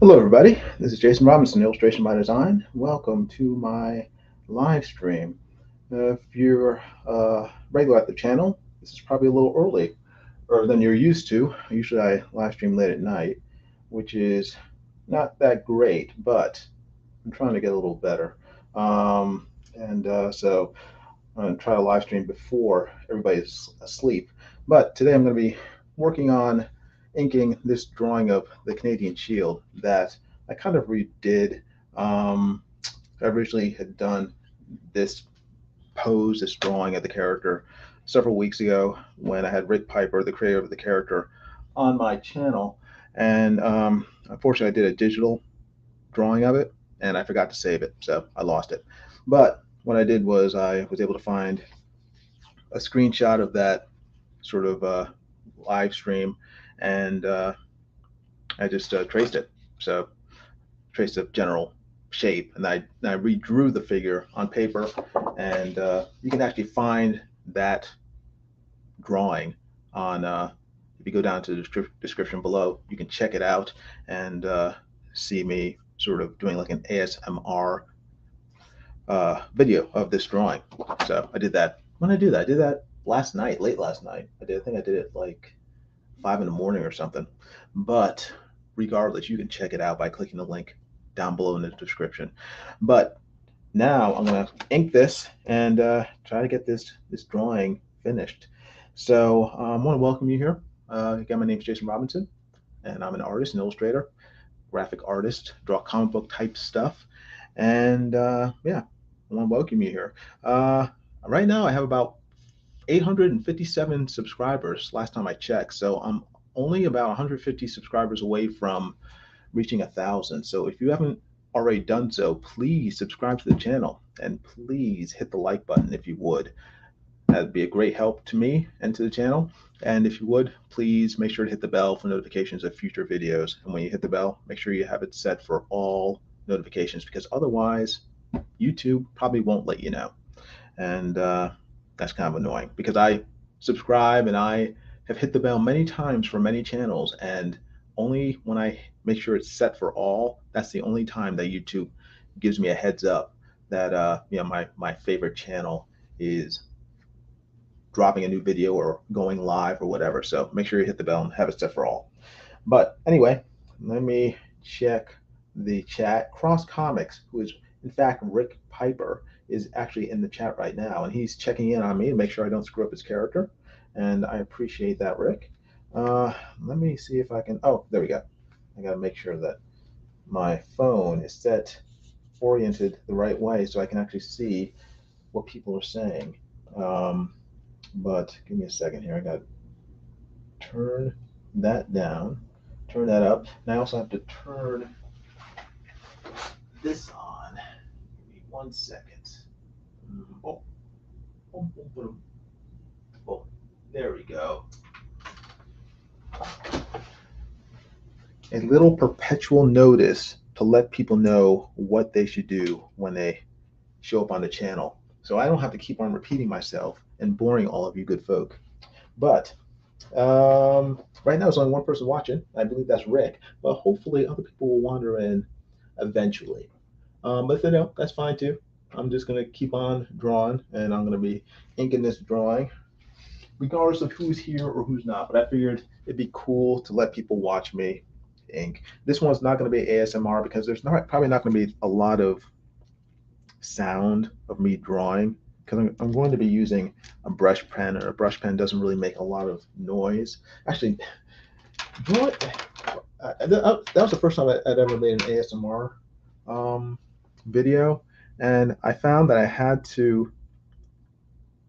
Hello, everybody. This is Jason Robinson, Illustration by Design. Welcome to my live stream. If you're regular at the channel, this is probably a little earlier than you're used to. Usually I live stream late at night, which is not that great, but I'm trying to get a little better. So I'm going to try to live stream before everybody's asleep. But today I'm going to be working on inking this drawing of the Canadian Shield that I kind of redid. I originally had done this pose, this drawing of the character several weeks ago when I had Rick Piper, the creator of the character, on my channel. And unfortunately, I did a digital drawing of it and I forgot to save it, so I lost it. But what I did was I was able to find a screenshot of that sort of live stream, and I just traced it. So traced the general shape, and I redrew the figure on paper, and you can actually find that drawing on if you go down to the description below, you can check it out and see me sort of doing like an ASMR video of this drawing. So I did that. When I do that, I did that last night, late last night. I think I did it like 5 in the morning or something. But regardless, you can check it out by clicking the link down below in the description. But now I'm going to ink this and try to get this drawing finished. So I want to welcome you here. Again, my name is Jason Robinson, and I'm an artist, an illustrator, graphic artist, draw comic book type stuff. And yeah, I want to welcome you here. Right now, I have about 857 subscribers last time I checked. So I'm only about 150 subscribers away from reaching 1,000. So if you haven't already done so, please subscribe to the channel and please hit the like button if you would. That'd be a great help to me and to the channel. And if you would, please make sure to hit the bell for notifications of future videos. And when you hit the bell, make sure you have it set for all notifications, because otherwise YouTube probably won't let you know. And that's kind of annoying, because I subscribe and I have hit the bell many times for many channels, and only when I make sure it's set for all, that's the only time that YouTube gives me a heads up that my favorite channel is dropping a new video or going live or whatever. So make sure you hit the bell and have it set for all. But anyway, let me check the chat. Cross Comics, who is in fact Rick Piper, is actually in the chat right now, and he's checking in on me to make sure I don't screw up his character. And I appreciate that, Rick. Let me see if I can. Oh, there we go. I got to make sure that my phone is oriented the right way so I can actually see what people are saying. But give me a second here. I got to turn that down, turn that up, and I also have to turn this on. Give me 1 second. Oh, there we go. A little perpetual notice to let people know what they should do when they show up on the channel, so I don't have to keep on repeating myself and boring all of you good folk. But right now, there's only one person watching. I believe that's Rick, but hopefully other people will wander in eventually. But if they don't, that's fine too. I'm just going to keep on drawing, and I'm going to be inking this drawing regardless of who's here or who's not. But I figured it'd be cool to let people watch me ink. This one's not going to be ASMR because there's probably not going to be a lot of sound of me drawing, because I'm going to be using a brush pen, and a brush pen doesn't really make a lot of noise. Actually, you know what? That was the first time I'd ever made an ASMR video, and I found that I had to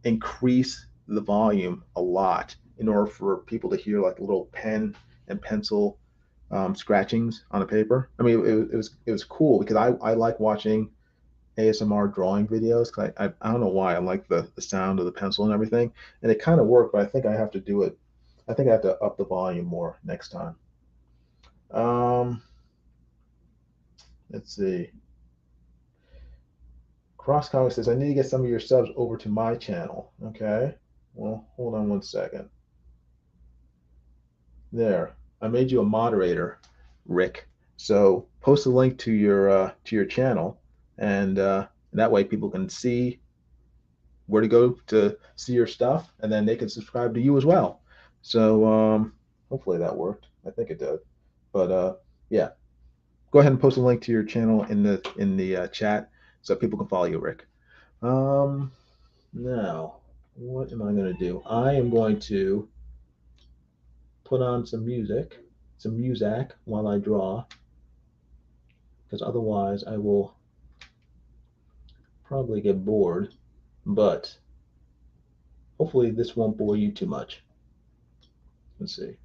increase the volume a lot in order for people to hear like little pen and pencil scratchings on a paper. I mean, it was cool because I like watching ASMR drawing videos. I don't know why I like the sound of the pencil and everything, and it kind of worked, but I think I have to do it. I think I have to up the volume more next time. Let's see. Cross Comics says, I need to get some of your subs over to my channel. Okay. Well, hold on 1 second. There. I made you a moderator, Rick. So post a link to your channel, and that way people can see where to go to see your stuff, and then they can subscribe to you as well. So hopefully that worked. I think it did. But yeah, go ahead and post a link to your channel in the chat so people can follow you, Rick. Now, what am I going to do? I am going to put on some music while I draw, because otherwise I will probably get bored. But hopefully this won't bore you too much. Let's see.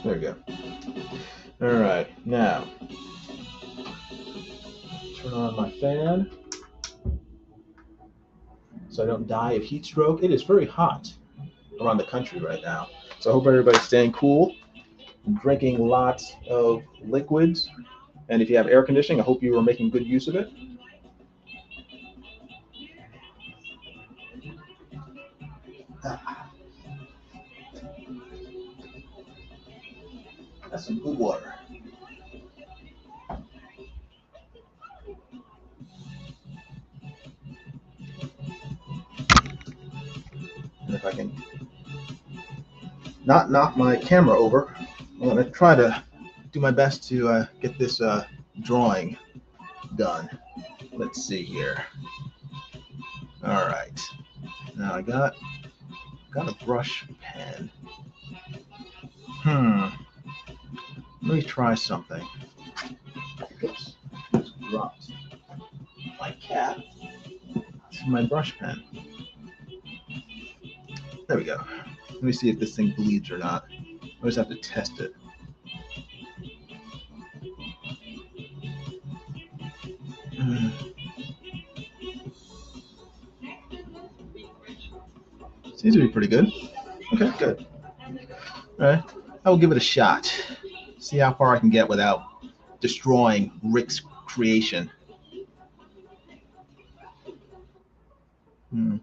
There we go. All right, now turn on my fan so I don't die of heat stroke. It is very hot around the country right now, so I hope everybody's staying cool, drinking lots of liquids, and if you have air conditioning, I hope you are making good use of it. That's some good water. And if I can not knock my camera over, I'm going to try to do my best to get this drawing done. Let's see here. All right. Now I got a brush pen. Let me try something. Oops, just dropped my cap. This is my brush pen. There we go. Let me see if this thing bleeds or not. I just have to test it. Mm, seems to be pretty good. Okay, good. All right, I will give it a shot. See how far I can get without destroying Rick's creation. Hmm.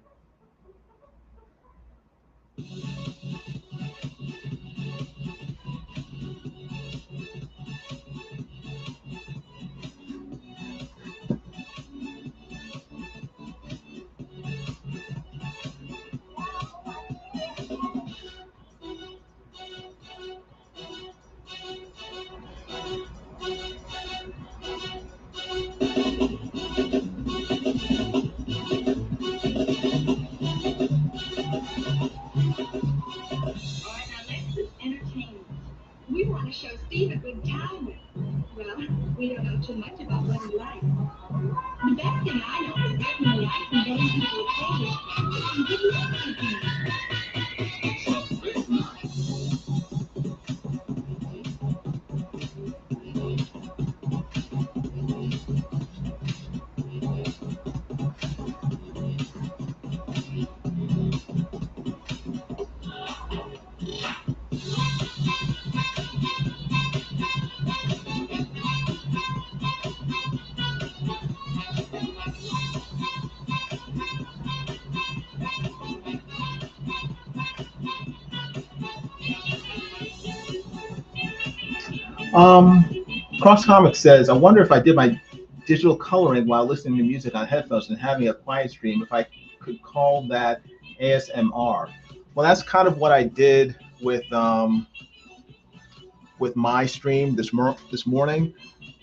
Um, Cross Comics says, I wonder if I did my digital coloring while listening to music on headphones and having a quiet stream, if I could call that ASMR. Well, that's kind of what I did with my stream this morning.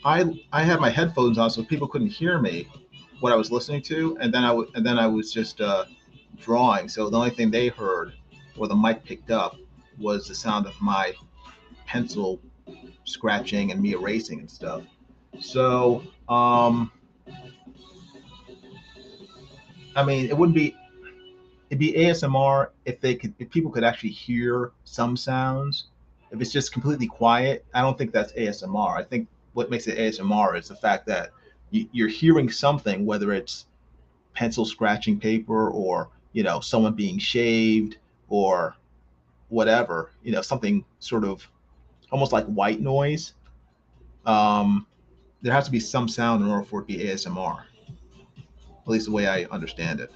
I had my headphones on so people couldn't hear me what I was listening to, and then I was just drawing. So the only thing they heard or the mic picked up was the sound of my pencil scratching and me erasing and stuff. So I mean, it'd be ASMR if people could actually hear some sounds. If it's just completely quiet, I don't think that's ASMR. I think what makes it ASMR is the fact that you're hearing something, whether it's pencil scratching paper or someone being shaved or whatever, something sort of almost like white noise. Um, there has to be some sound in order for it to be ASMR, at least the way I understand it.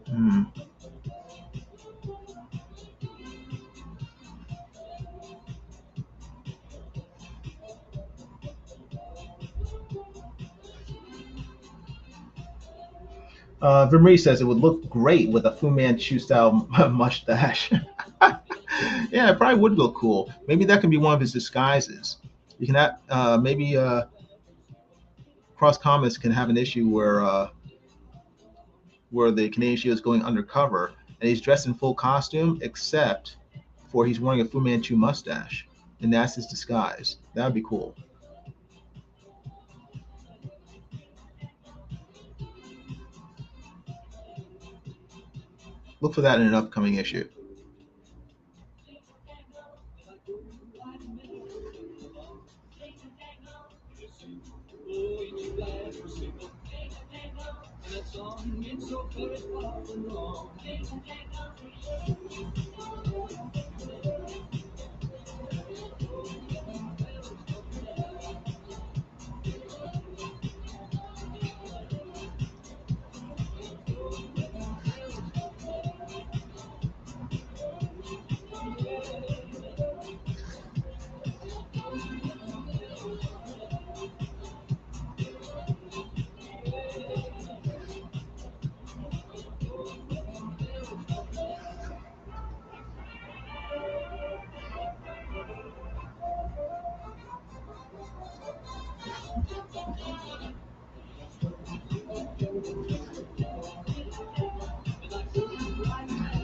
Hmm. Vermeer says it would look great with a Fu Manchu style mustache. Yeah, it probably would look cool. Maybe that can be one of his disguises. You can have maybe Cross Comics can have an issue where the Canadian Shield is going undercover and he's dressed in full costume, except for he's wearing a Fu Manchu mustache, and that's his disguise. That would be cool. Look for that in an upcoming issue.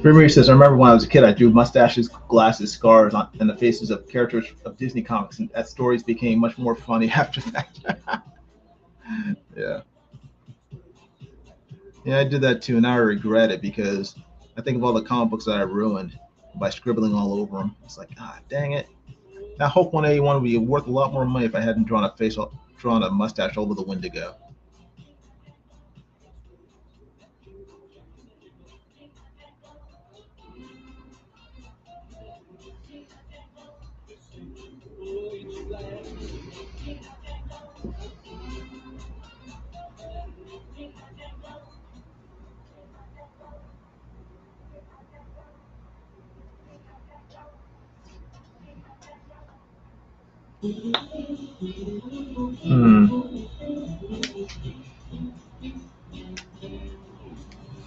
Primary says, I remember when I was a kid, I drew mustaches, glasses, scars on and the faces of characters of Disney comics, and that stories became much more funny after that. Yeah. Yeah, I did that too, and now I regret it because I think of all the comic books that I ruined by scribbling all over them. It's like, ah, dang it. Now, Hulk 181 would be worth a lot more money if I hadn't drawn a mustache over the Wendigo. Hmm.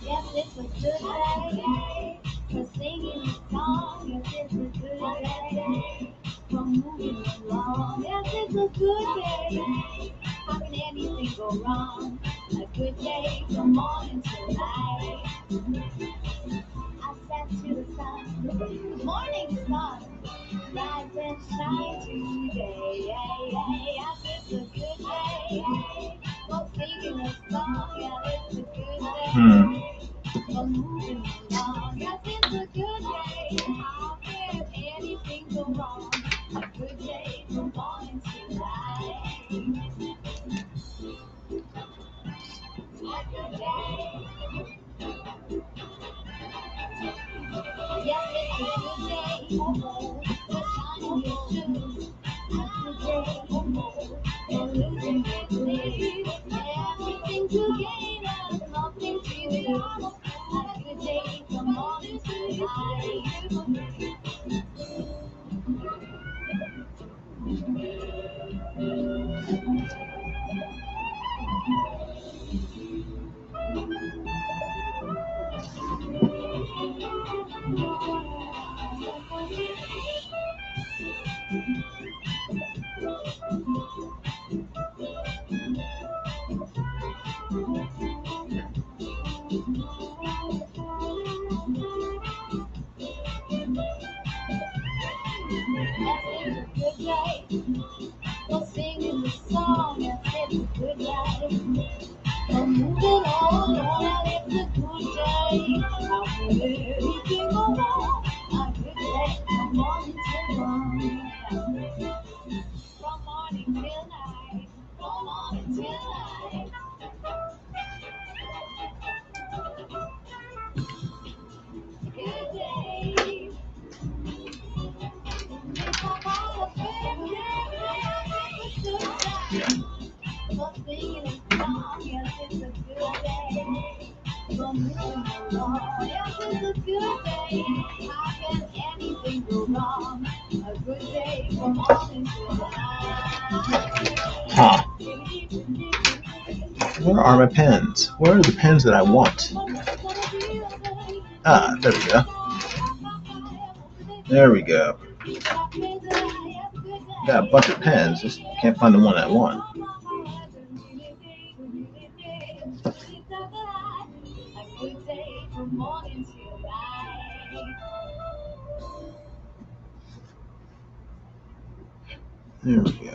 Yes, it's a good day for singing a song. Yes, it's a good day for moving along. Yes, it's a good day. How can anything go wrong? A good day from morning till night. I sat to the sun, morning sun, rise and shine today. Yes, it's a good day for singing a song. Yes, it's a good day. For moving along. Yes, it's a good day. How can anything go wrong? A good day from morning till night. A good day. Yes, it's a good day. For shining your shoes. A good day. For losing your sleep. Everything to gain us, nothing to lose. A good day from morning till night. Yes, it's a good day for singing the song. Yes, it's a good day for moving on. Yes, it's a good day. How can anything go wrong? A good day from morning till morning. From morning till night. From morning till night. Good day. It's a whole good day. For singing a song, yes, it's a good day. For moving along, yes, it's a good day. How can anything go wrong? A good day from morning till night. Huh. Where are my pens? Where are the pens that I want? Ah, there we go. There we go. Got a bunch of pens, just can't find the one I want. There we go.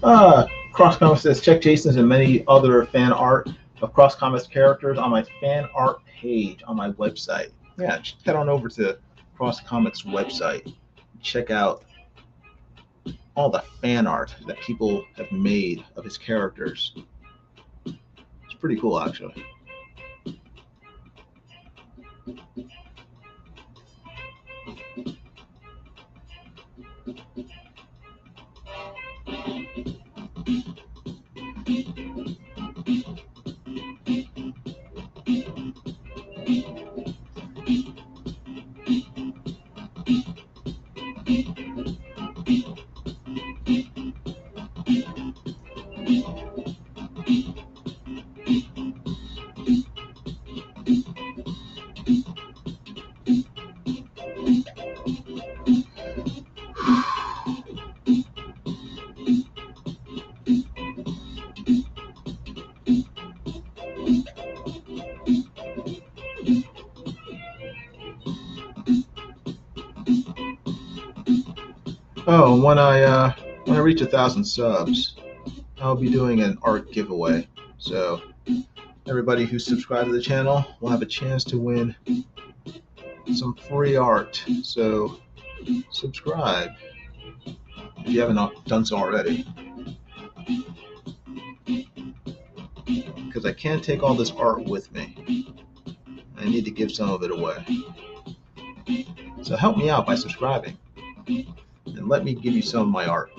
Uh, Cross Comics says check Jason's and many other fan art of Cross Comics characters on my fan art page on my website. Yeah, head on over to Cross Comics website. Check out all the fan art that people have made of his characters. It's pretty cool, actually. Oh, when I reach 1,000 subs, I'll be doing an art giveaway. So everybody who's subscribed to the channel will have a chance to win some free art. So subscribe if you haven't done so already, because I can't take all this art with me. I need to give some of it away. So help me out by subscribing and let me give you some of my art.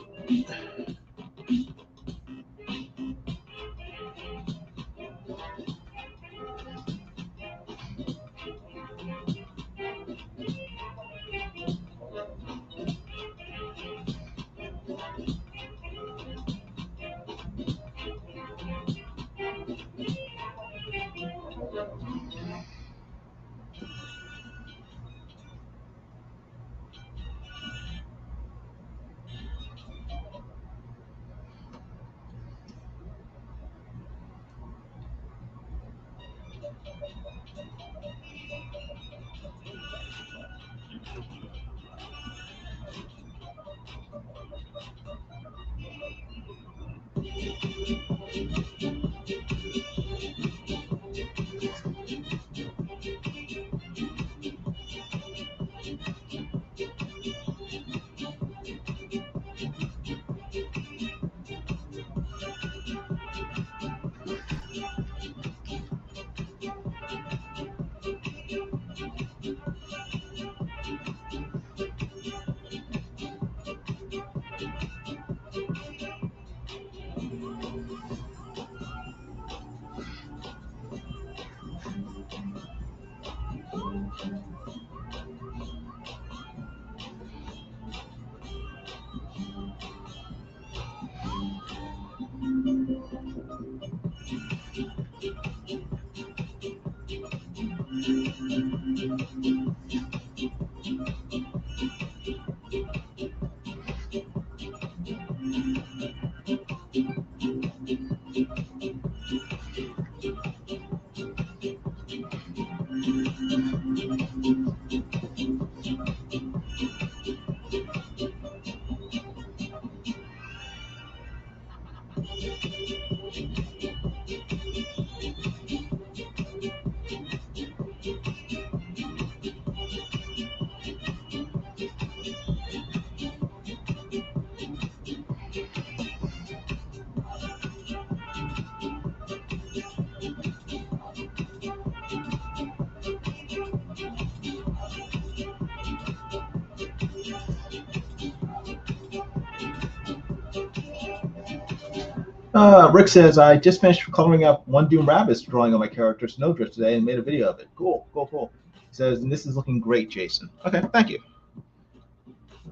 Rick says, I just finished coloring up one Doom Rabbit's drawing on my character Snowdrift today and made a video of it. Cool, cool, cool. He says, and this is looking great, Jason. Okay, thank you.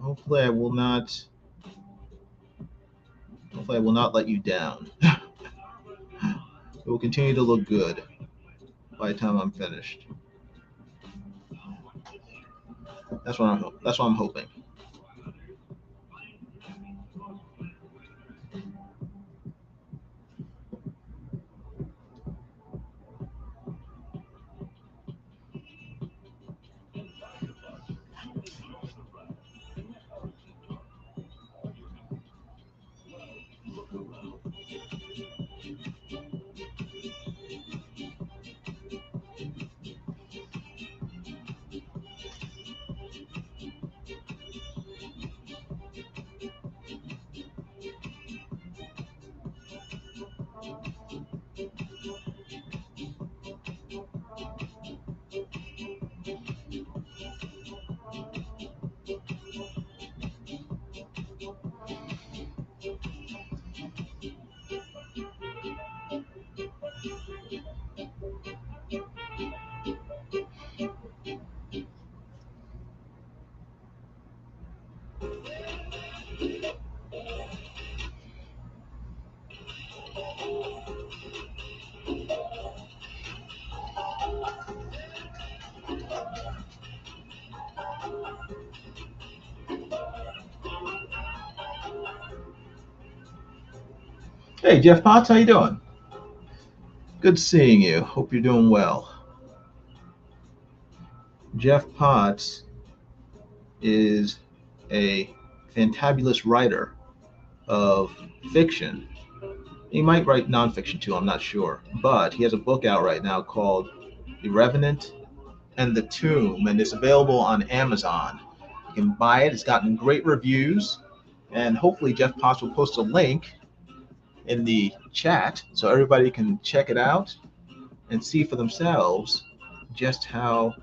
Hopefully I will not let you down. It will continue to look good by the time I'm finished. That's what I'm hoping. Hey, Jeff Potts, how you doing? Good seeing you. Hope you're doing well. Jeff Potts is a fantabulous writer of fiction. He might write nonfiction too, I'm not sure. But he has a book out right now called The Revenant and the Tomb, and it's available on Amazon. You can buy it. It's gotten great reviews, and hopefully Jeff Potts will post a link in the chat so everybody can check it out and see for themselves just how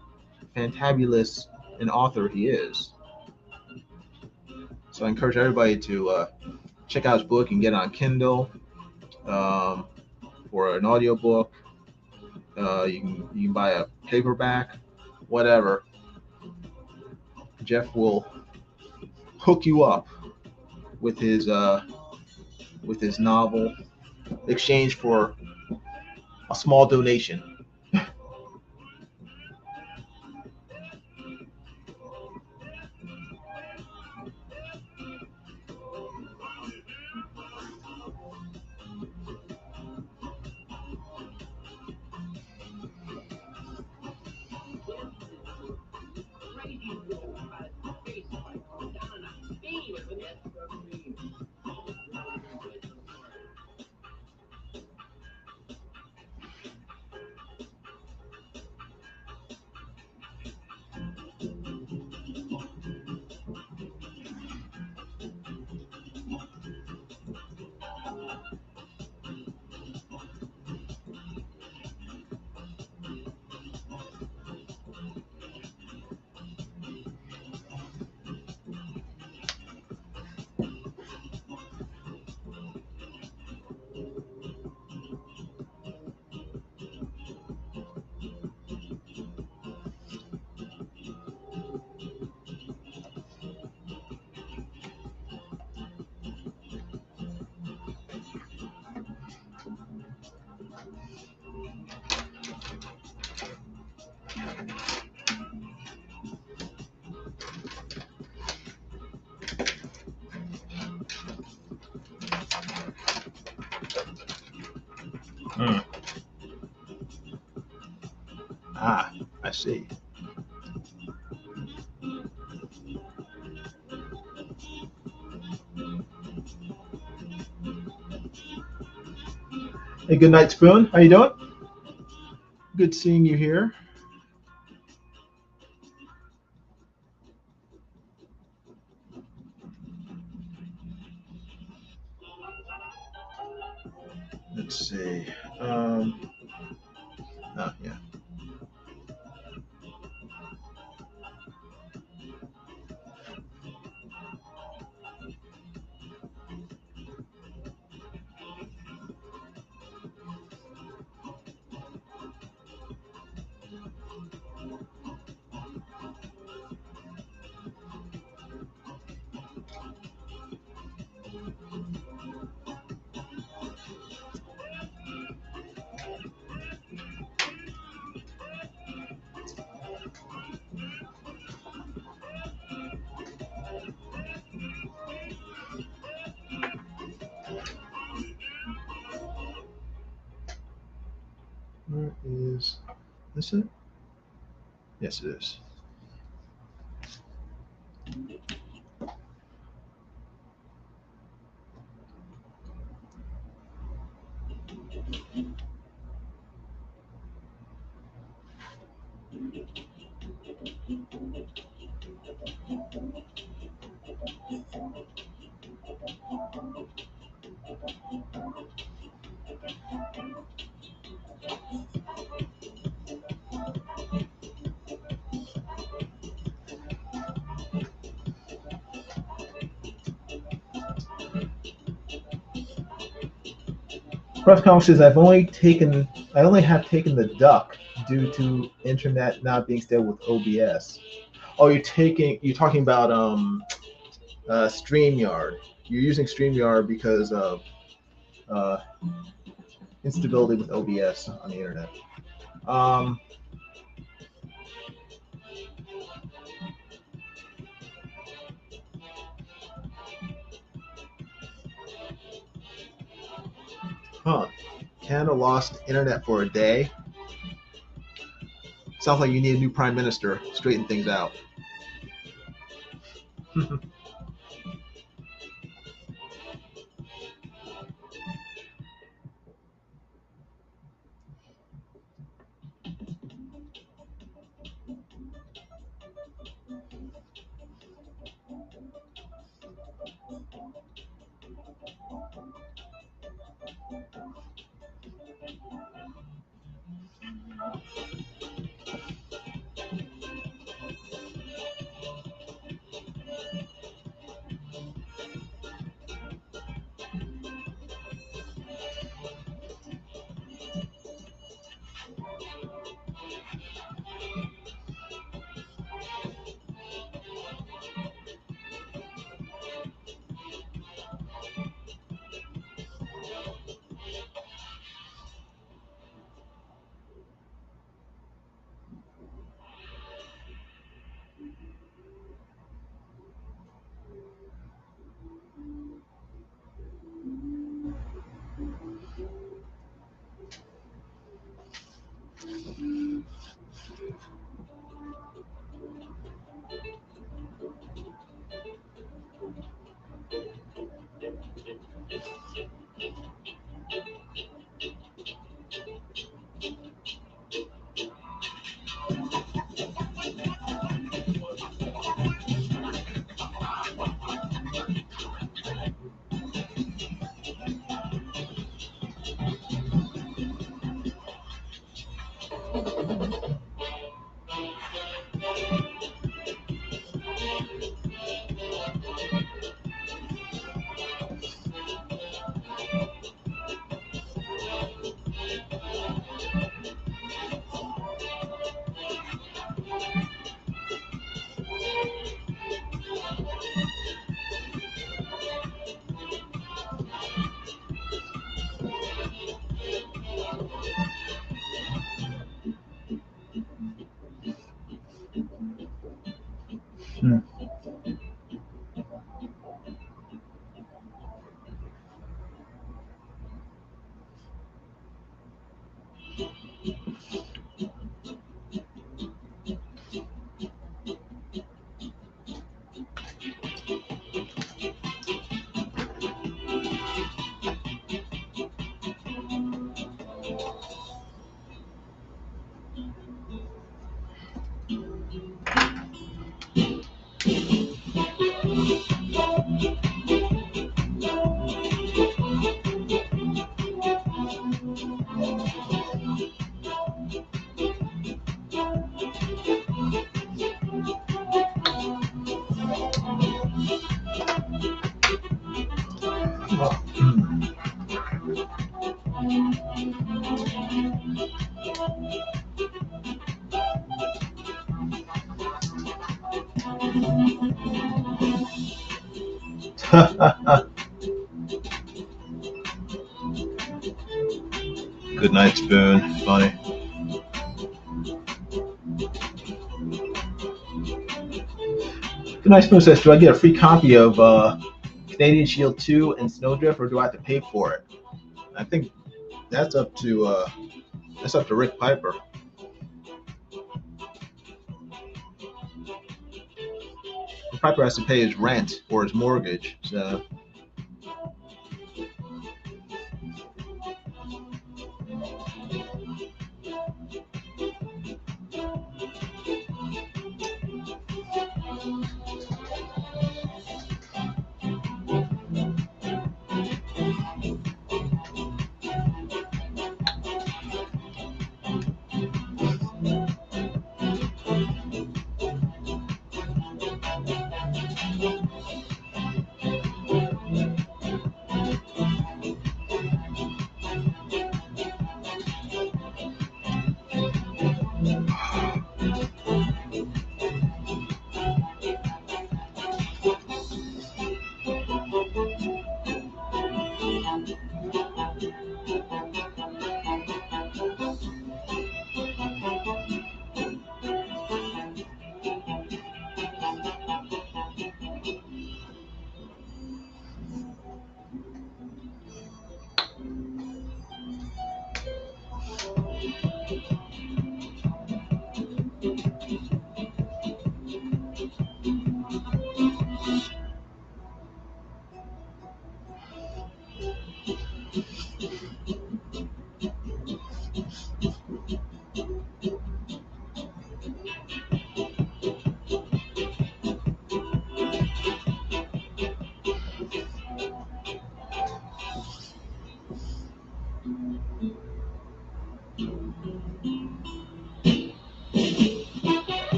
fantabulous an author he is. So I encourage everybody to check out his book. You can get it on Kindle um, or an audiobook. You can buy a paperback, whatever. Jeff will hook you up with his novel, exchange for a small donation. Hmm. Ah, I see. Hey, good night, Spoon. How you doing? Good seeing you here. Let's see. Um, yeah. Where is this? It? Yes, it is. Press conferences. I only have taken the Duck due to internet not being stable with OBS. Oh, you're talking about StreamYard. You're using StreamYard because of uh, instability with OBS on the internet. Um, huh. Canada lost internet for a day. Sounds like you need a new prime minister. Straighten things out. Hmm. Good night, Spoon. Funny. Good night, Spoon says, do I get a free copy of Canadian Shield 2 and Snowdrift, or do I have to pay for it? I think that's up to Rick Piper. Rick Piper has to pay his rent or his mortgage, so.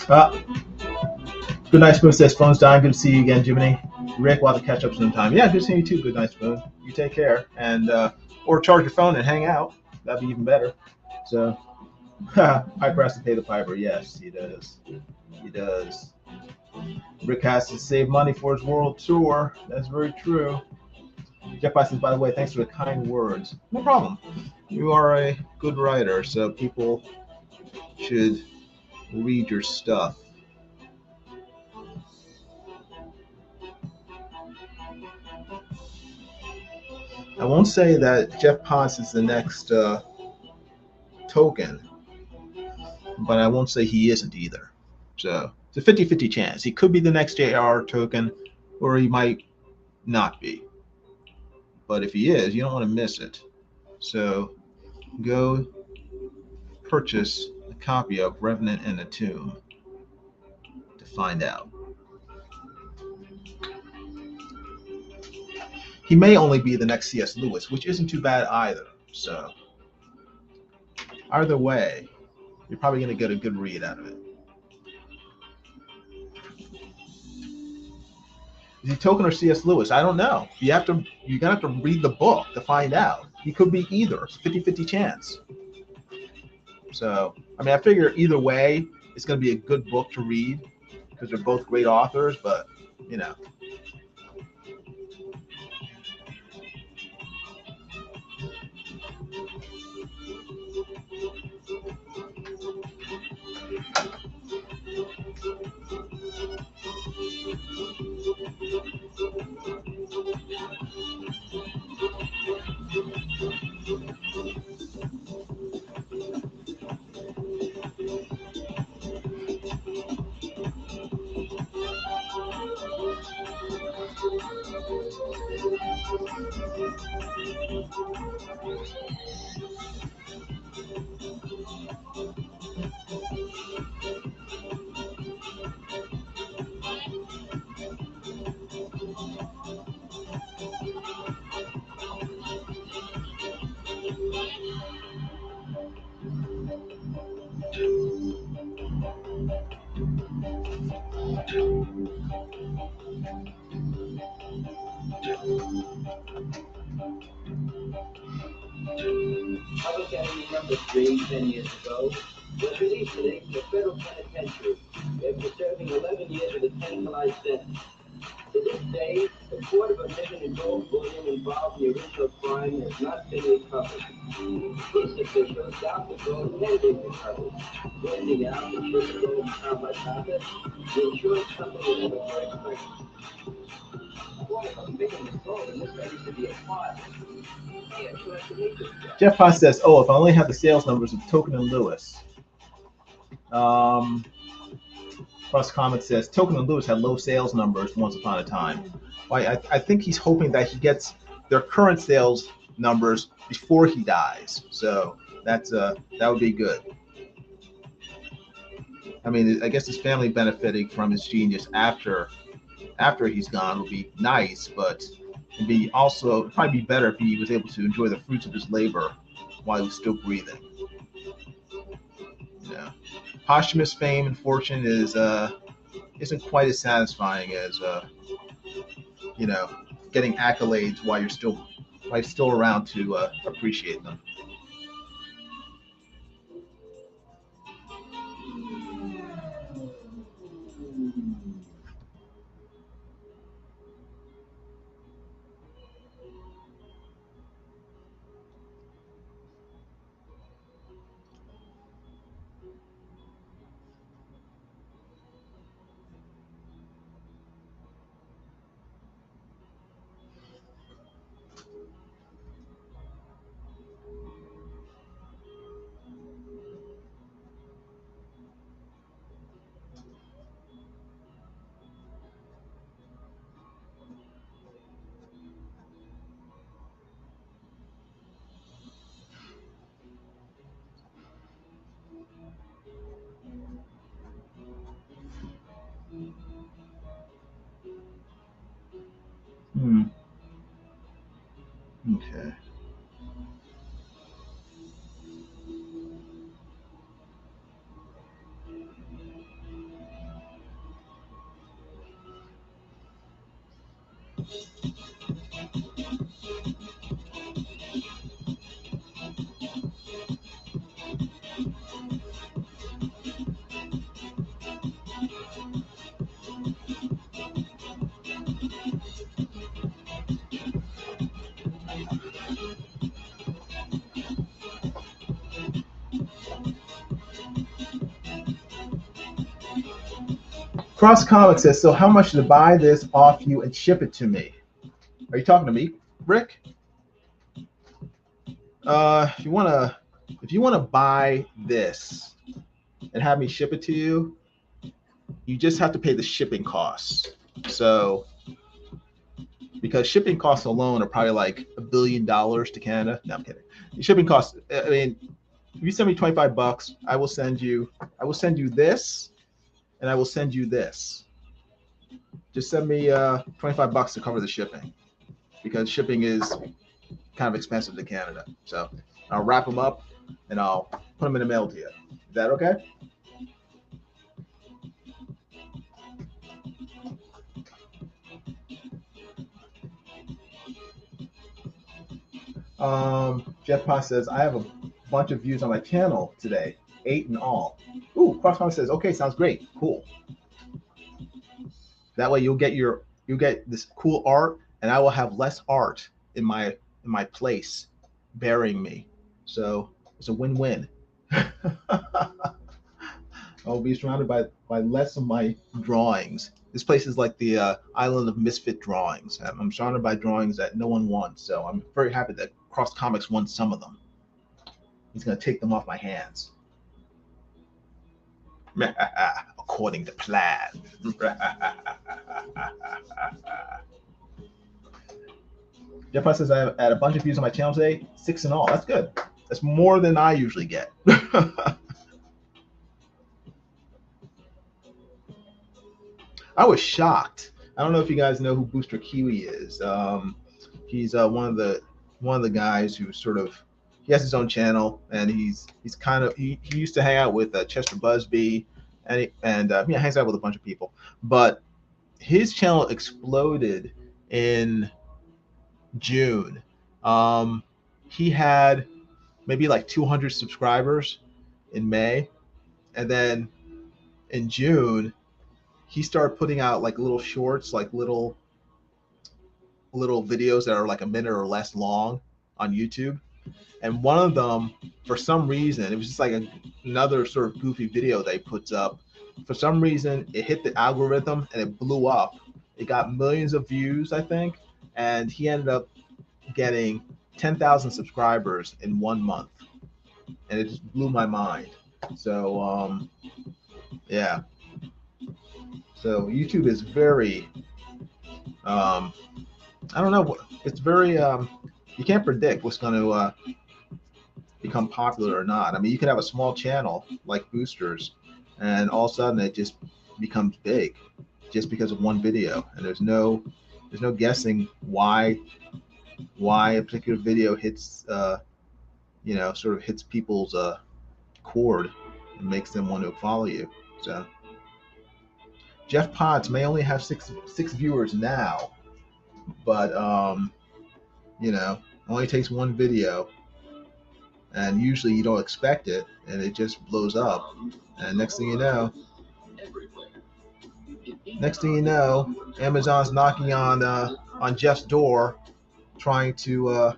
Uh, Good Night Spoon says phone's dying. Good to see you again, Jiminy. Rick, we'll have to catch up sometime. Yeah, good seeing you too. Good Night Spoon. You take care, and or charge your phone and hang out. That'd be even better. So, Piper has to pay the piper. Yes, he does. He does. Rick has to save money for his world tour. That's very true. Jeff says, by the way, thanks for the kind words. No problem. You are a good writer, so people should read your stuff. I won't say that Jeff Potts is the next token, but I won't say he isn't either. So it's a 50-50 chance. He could be the next JR token, or he might not be. But if he is, you don't want to miss it. So go purchase a copy of Revenant in the Tomb to find out. He may only be the next C.S. Lewis, which isn't too bad either. So either way, you're probably going to get a good read out of it. Is he Tolkien or C.S. Lewis? I don't know. You're gonna have to read the book to find out. He could be either. It's a 50-50 chance. So I mean, I figure either way, it's gonna be a good book to read because they're both great authors. But you know, Public Enemy number 3, 10 years ago, was released today from the federal penitentiary after serving 11 years of a 10-to-life sentence. To this day, the Court of Admission and gold bullion involved in the original crime has not been recovered. Police officials doubt the gold can be recovered, pointing out that should the gold found by Tata, the insurance company will never collect claims. Boy, if I'm bigger than gold, and this ready to be a part. Hey, I should have to meet this guy. Jeff Potts says, "Oh, if I only had the sales numbers of Tolkien and Lewis." Cross Comics says Tolkien and Lewis had low sales numbers once upon a time. Well, I think he's hoping that he gets their current sales numbers before he dies. So that would be good. I mean, I guess his family benefiting from his genius after he's gone would be nice, but it'd probably be better if he was able to enjoy the fruits of his labor while he was still breathing. Yeah, posthumous fame and fortune isn't quite as satisfying as you know getting accolades while you're still around to appreciate them. Hmm. Okay. Cross Comics says, so how much to buy this off you and ship it to me? Are you talking to me, Rick? If you wanna buy this and have me ship it to you, you just have to pay the shipping costs. So because shipping costs alone are probably like $1 billion to Canada. No, I'm kidding. Shipping costs, I mean, if you send me $25, I will send you this, and I will send you this. Just send me $25 to cover the shipping, because shipping is kind of expensive to Canada. So I'll wrap them up and I'll put them in the mail to you. Is that okay? Jeff Potts says, I have a bunch of views on my channel today, 8 in all. Ooh, Crossfire says, okay, sounds great, cool. That way you'll get this cool art, and I will have less art in my place burying me. So it's a win-win. I'll be surrounded by less of my drawings. This place is like the island of misfit drawings. I'm surrounded by drawings that no one wants. So I'm very happy that Cross Comics won some of them. He's going to take them off my hands. According to plan. Jeff says, I had a bunch of views on my channel today, 6 in all. That's good. That's more than I usually get. I was shocked. I don't know if you guys know who Booster Kiwi is. He's one of the guys who sort of, he has his own channel, and he's kind of, he used to hang out with Chester Busby, and hangs out with a bunch of people. But his channel exploded in June. He had maybe like 200 subscribers in May, and then in June he started putting out like little shorts, like little videos that are like a minute or less long on YouTube. And one of them, for some reason, it was just like another sort of goofy video they puts up. For some reason, it hit the algorithm and it blew up. It got millions of views, I think, and he ended up getting 10,000 subscribers in 1 month, and it just blew my mind. So yeah, so YouTube is very I don't know, it's very you can't predict what's going to become popular or not. I mean, you can have a small channel like Boosters, and all of a sudden it just becomes big just because of one video, and there's no guessing why a particular video hits sort of hits people's chord and makes them want to follow you. So Jeff Potts may only have six viewers now, but only takes one video, and usually you don't expect it, and it just blows up, and next thing you know, Amazon's knocking on Jeff's door, trying to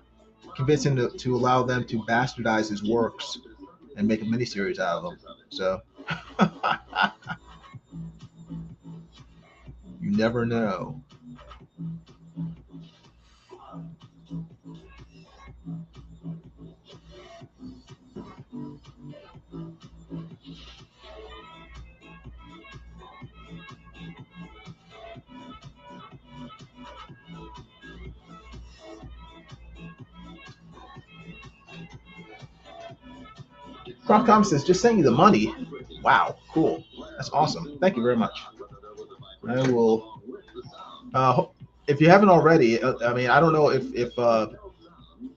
convince him to allow them to bastardize his works and make a miniseries out of them. So you never know. Crocom says, just send you the money. Wow, cool. That's awesome. Thank you very much. I will, if you haven't already, I mean, I don't know if I'm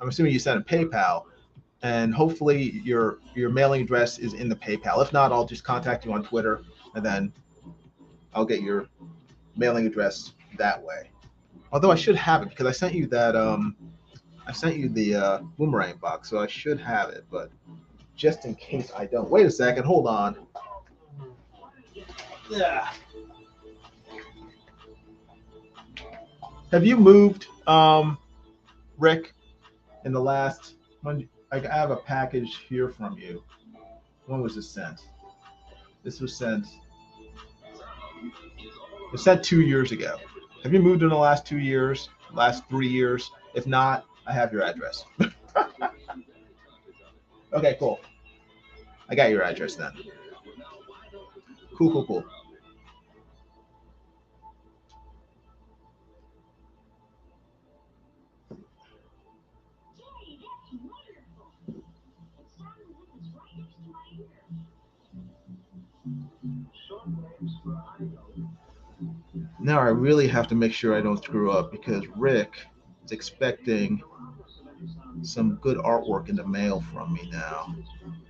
assuming you sent a PayPal, and hopefully your mailing address is in the PayPal. If not, I'll just contact you on Twitter, and then I'll get your mailing address that way. Although I should have it because I sent you that I sent you the boomerang box, so I should have it. But just in case I don't, wait a second, hold on. Yeah. Have you moved, Rick, in the last? When I have a package here from you. When was this sent? This was sent. It was sent 2 years ago. Have you moved in the last 2 years? Last 3 years? If not, I have your address. Okay, cool. I got your address then. Cool, cool, cool. Now I really have to make sure I don't screw up because Rick is expecting some good artwork in the mail from me now.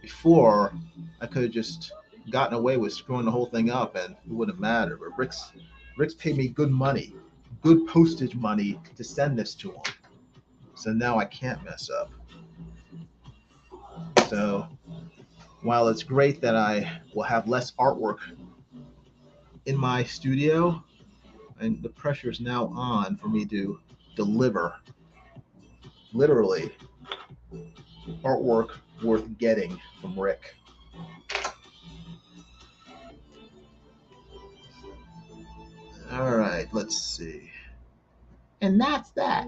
Before, I could have just gotten away with screwing the whole thing up and it wouldn't matter. But Rick's paid me good money, good postage money to send this to him. So now I can't mess up. So while it's great that I will have less artwork in my studio, and the pressure is now on for me to deliver literally artwork worth getting from Rick. All right, let's see. And that's that.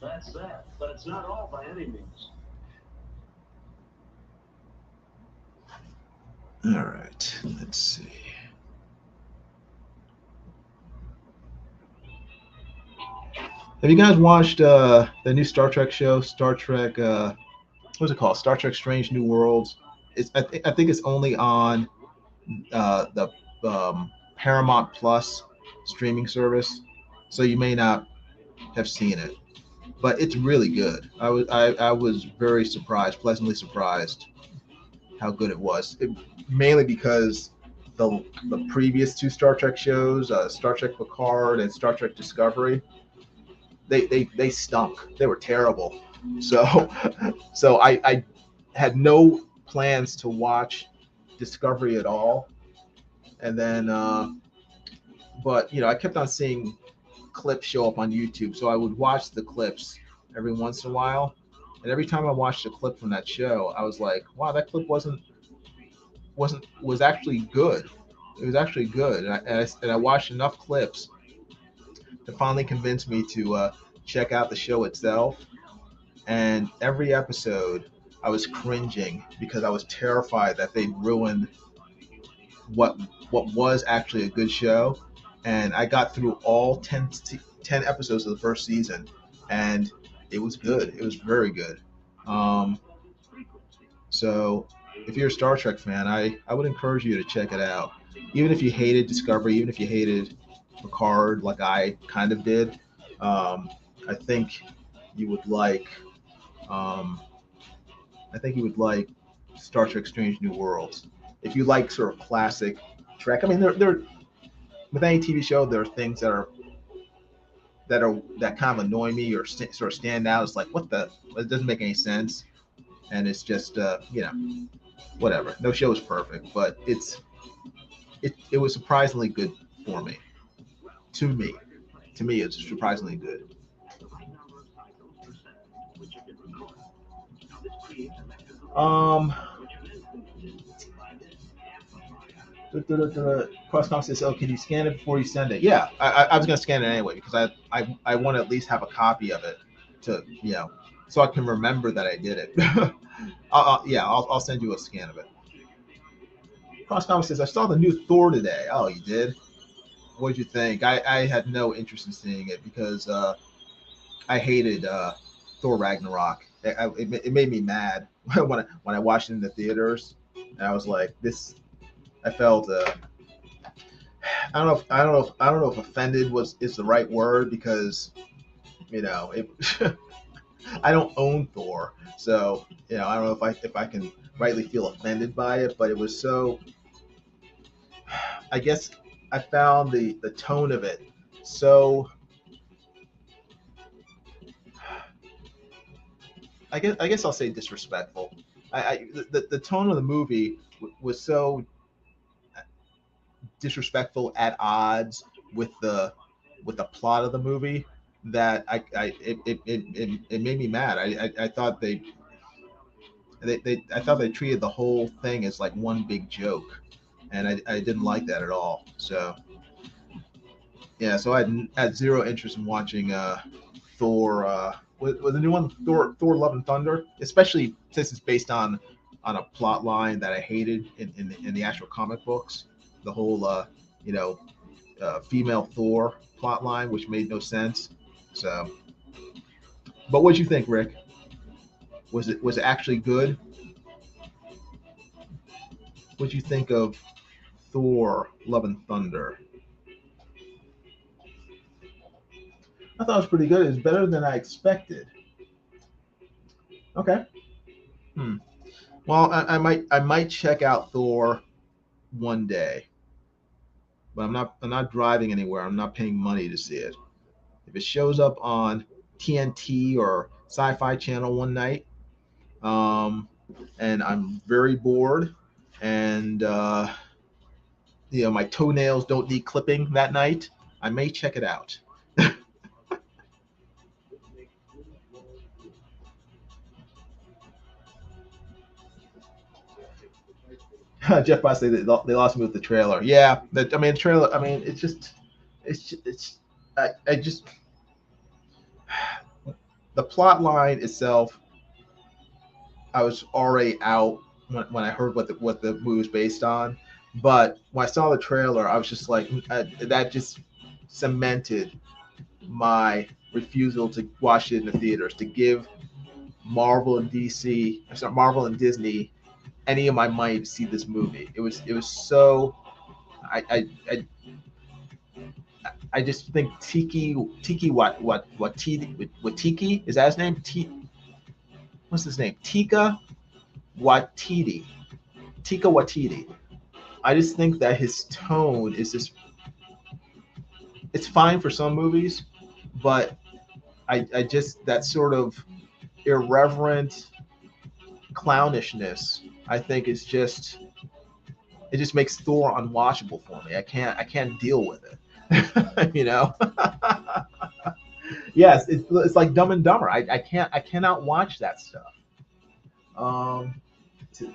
That's that, but it's not all by any means. All right, let's see. Have you guys watched the new Star Trek show? Star Trek, what's it called? Star Trek: Strange New Worlds. I think it's only on the Paramount Plus streaming service, so you may not have seen it, but it's really good. I was very surprised, pleasantly surprised how good it was. Mainly because the previous two Star Trek shows, Star Trek Picard and Star Trek Discovery, they stunk. They were terrible. So I had no plans to watch Discovery at all, and then but I kept on seeing clips show up on YouTube, so I would watch the clips every once in a while. And every time I watched a clip from that show, I was like, "Wow, that clip was actually good. It was actually good." And I watched enough clips to finally convince me to check out the show itself. And every episode, I was cringing because I was terrified that they'd ruined what was actually a good show. And I got through all 10 episodes of the first season, and it was good. It was very good. Um, so if you're a Star Trek fan, I would encourage you to check it out. Even if you hated Discovery, even if you hated Picard, like I kind of did, I think you would like. Um, I think you would like Star Trek: Strange New Worlds. If you like sort of classic Trek, I mean, there with any TV show, there are things that kind of annoy me or sort of stand out. It's like what the it doesn't make any sense, and it's just whatever. No show is perfect, but it was surprisingly good for me. To me, it's surprisingly good. Um, Crosscom says, "Oh, can you scan it before you send it?" Yeah, I was gonna scan it anyway because I want to at least have a copy of it to so I can remember that I did it. Yeah, I'll send you a scan of it. Crosscom says, "I saw the new Thor today." Oh, you did? What did you think? I had no interest in seeing it because I hated Thor Ragnarok. It made me mad when I watched it in the theaters, and I was like, this. I felt I don't know if offended is the right word because it. I don't own Thor, so I don't know if I can rightly feel offended by it, but it was so. I guess I found the tone of it so. I guess I'll say disrespectful. The tone of the movie was so disrespectful, at odds with the plot of the movie, that it made me mad. I thought I thought they treated the whole thing as like one big joke, and I didn't like that at all. So yeah, so I had zero interest in watching Thor. Was the new one Thor Love and Thunder, especially since it's based on a plot line that I hated in the actual comic books. The whole you know female Thor plot line, which made no sense. So, but what do you think, Rick? Was it actually good? What do you think of Thor Love and Thunder? I thought it was pretty good. It was better than I expected. Okay. Hmm. Well, I might check out Thor one day, but I'm not driving anywhere. I'm not paying money to see it. If it shows up on TNT or Sci-Fi Channel one night, um, and I'm very bored, and my toenails don't need clipping that night, I may check it out. Jeff Fox say that they lost me with the trailer. Yeah, I mean the trailer. I mean it's I just the plot line itself. I was already out when I heard what the movie was based on, but when I saw the trailer, I was just like that just cemented my refusal to watch it in the theaters, to give Marvel and DC, sorry, Marvel and Disney any of my money to see this movie. It was so I I, I I just think Tiki what Tiki, is that his name? What's his name? Waititi. Tika Waititi. I just think that his tone is just, it's fine for some movies, but I just, that sort of irreverent clownishness, I think is just, it just makes Thor unwatchable for me. I can't deal with it. Yes, it's like Dumb and Dumber. I cannot watch that stuff. Um,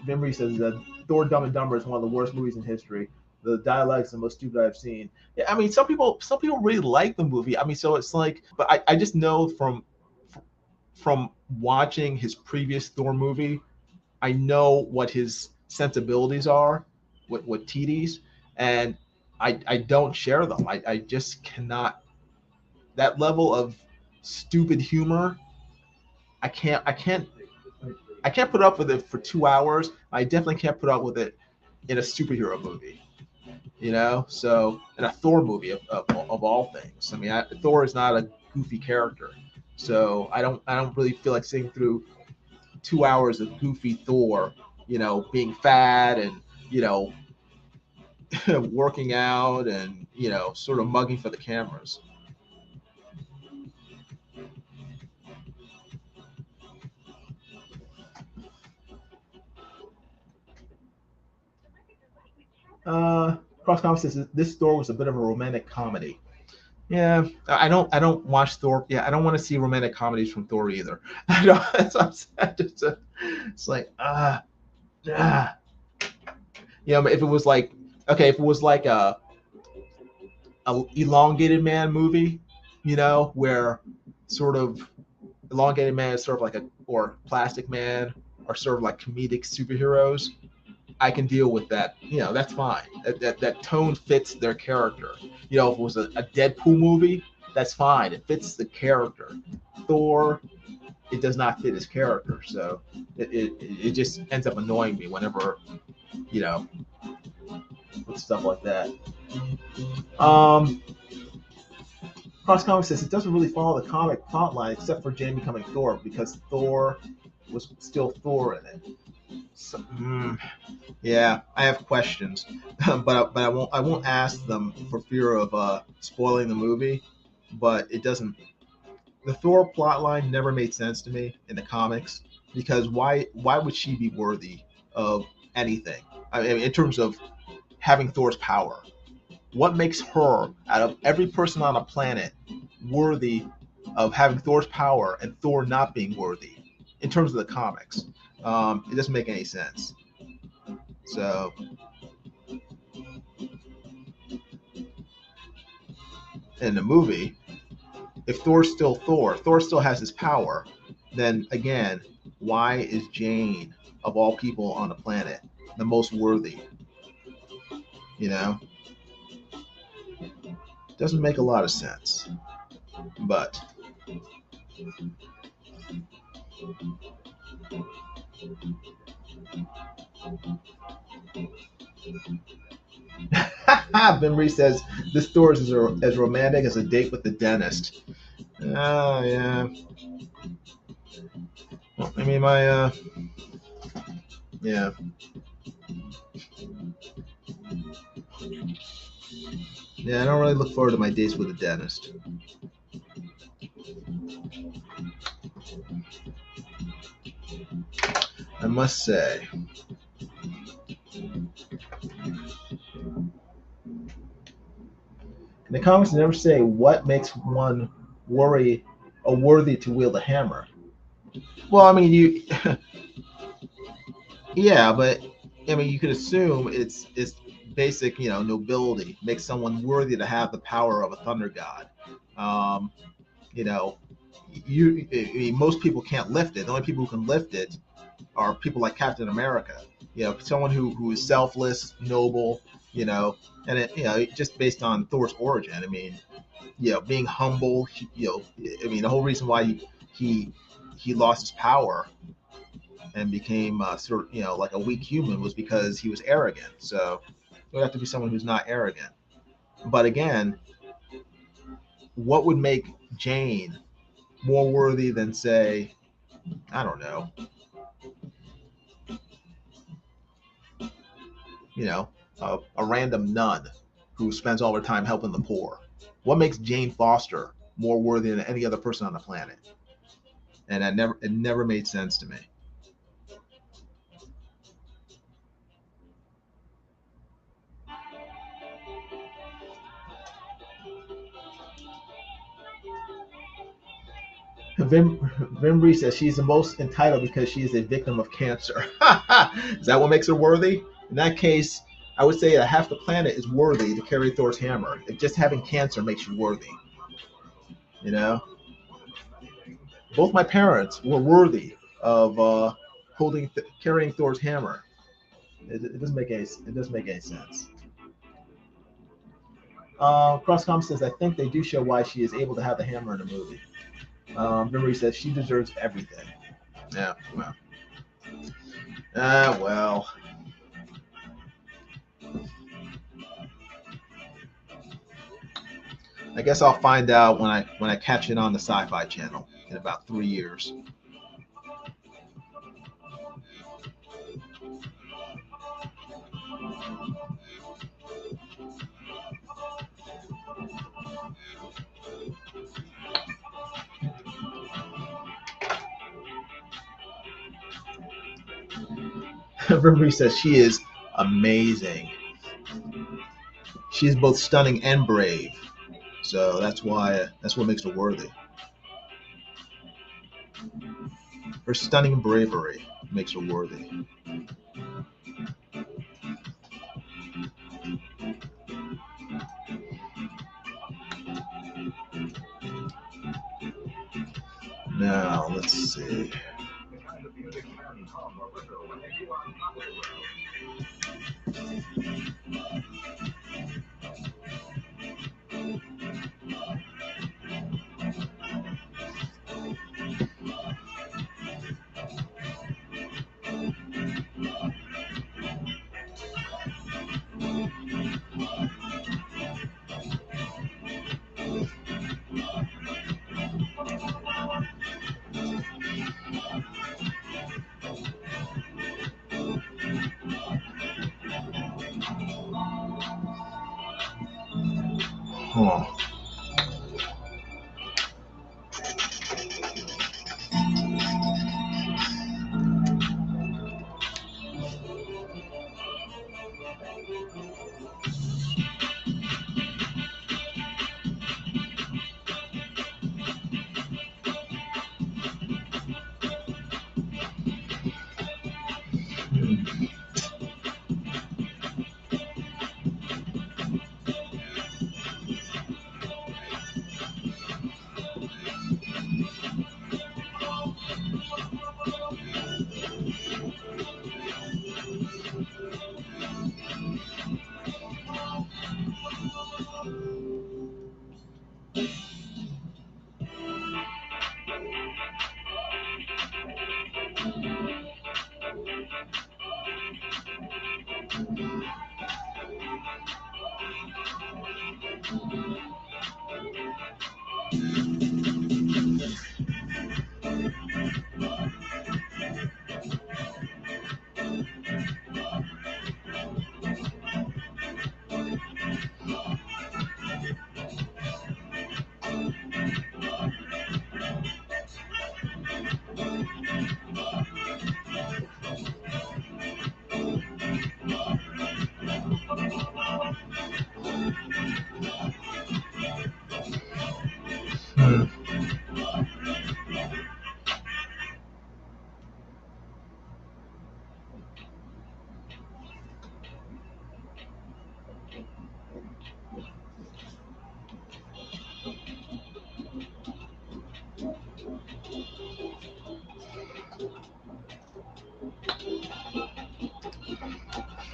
Memory says that Thor: Dumb and Dumber is one of the worst movies in history. The dialogue is the most stupid I've seen. Yeah, I mean, some people really like the movie. I mean, so it's like, but I just know from watching his previous Thor movie, I know what his sensibilities are, what TD's, and I don't share them. I just cannot, that level of stupid humor. I can't put up with it for 2 hours. I definitely can't put up with it in a superhero movie. So in a Thor movie of all things. I mean, Thor is not a goofy character, so I don't really feel like sitting through 2 hours of goofy Thor, being fat and you know working out and sort of mugging for the cameras. Uh, Cross Comics says this Thor was a bit of a romantic comedy. Yeah, I don't watch Thor. Yeah, I don't want to see romantic comedies from Thor either. I don't. That's what I'm saying. It's like ah. But if it was like, okay, if it was like a elongated man movie, where sort of elongated man is sort of like or plastic man, or sort of like comedic superheroes, I can deal with that. That's fine. That tone fits their character. If it was a Deadpool movie, that's fine. It fits the character. Thor, it does not fit his character, so it just ends up annoying me whenever, you know, with stuff like that. Um, Cross Comics says it doesn't really follow the comic plot line except for Jane becoming Thor, because Thor was still Thor in it. So, yeah, I have questions, but I won't ask them for fear of spoiling the movie. But it doesn't. the Thor plotline never made sense to me in the comics, because why would she be worthy of anything? I mean, in terms of having Thor's power, what makes her, out of every person on a planet, worthy of having Thor's power and Thor not being worthy in terms of the comics? It doesn't make any sense. So in the movie, if Thor's still Thor, Thor still has his power, then again, why is Jane, of all people on the planet, the most worthy? You know, doesn't make a lot of sense. But Ben Reese says this Thor is as romantic as a date with the dentist. Oh yeah. Well, I mean, yeah. Yeah, I don't really look forward to my dates with the dentist. I must say. In the comics, they never say what makes one worthy to wield a hammer. Well, I mean, yeah, but I mean, you could assume it's basic, nobility makes someone worthy to have the power of a thunder god. Um, you know, I mean, most people can't lift it. The only people who can lift it are people like Captain America. Someone who is selfless, noble. And just based on Thor's origin. I mean, being humble. I mean, the whole reason why he lost his power and became like a weak human was because he was arrogant. So it would have to be someone who's not arrogant. But again, what would make Jane more worthy than, say, I don't know, a random nun who spends all her time helping the poor? What makes Jane Foster more worthy than any other person on the planet? And it never made sense to me. Vimri says she's the most entitled because she is a victim of cancer. Is that what makes her worthy? In that case, I would say that half the planet is worthy to carry Thor's hammer. If just having cancer makes you worthy. Both my parents were worthy of carrying Thor's hammer. It doesn't make any sense. Crosscom says I think they do show why she is able to have the hammer in the movie. Memory says she deserves everything. Yeah, well. Well. I guess I'll find out when I catch it on the Sci-Fi Channel in about 3 years. Memory says she is amazing. She is both stunning and brave. So that's what makes her worthy. Her stunning bravery makes her worthy. Now, let's see.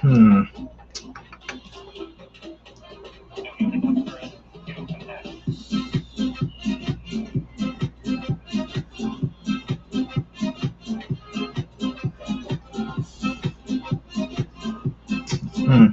Hmm. Hmm. Hmm.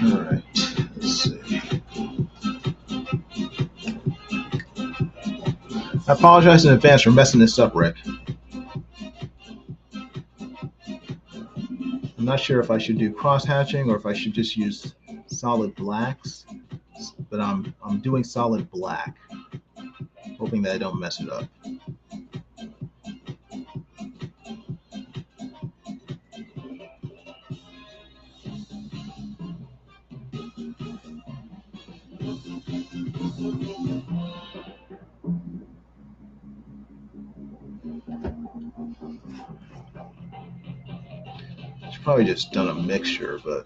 All right. Let's see. I apologize in advance for messing this up, Rick. I'm not sure if I should do cross hatching or if I should just use solid blacks, but I'm doing solid black, hoping that I don't mess it up. Should probably just done a mixture, but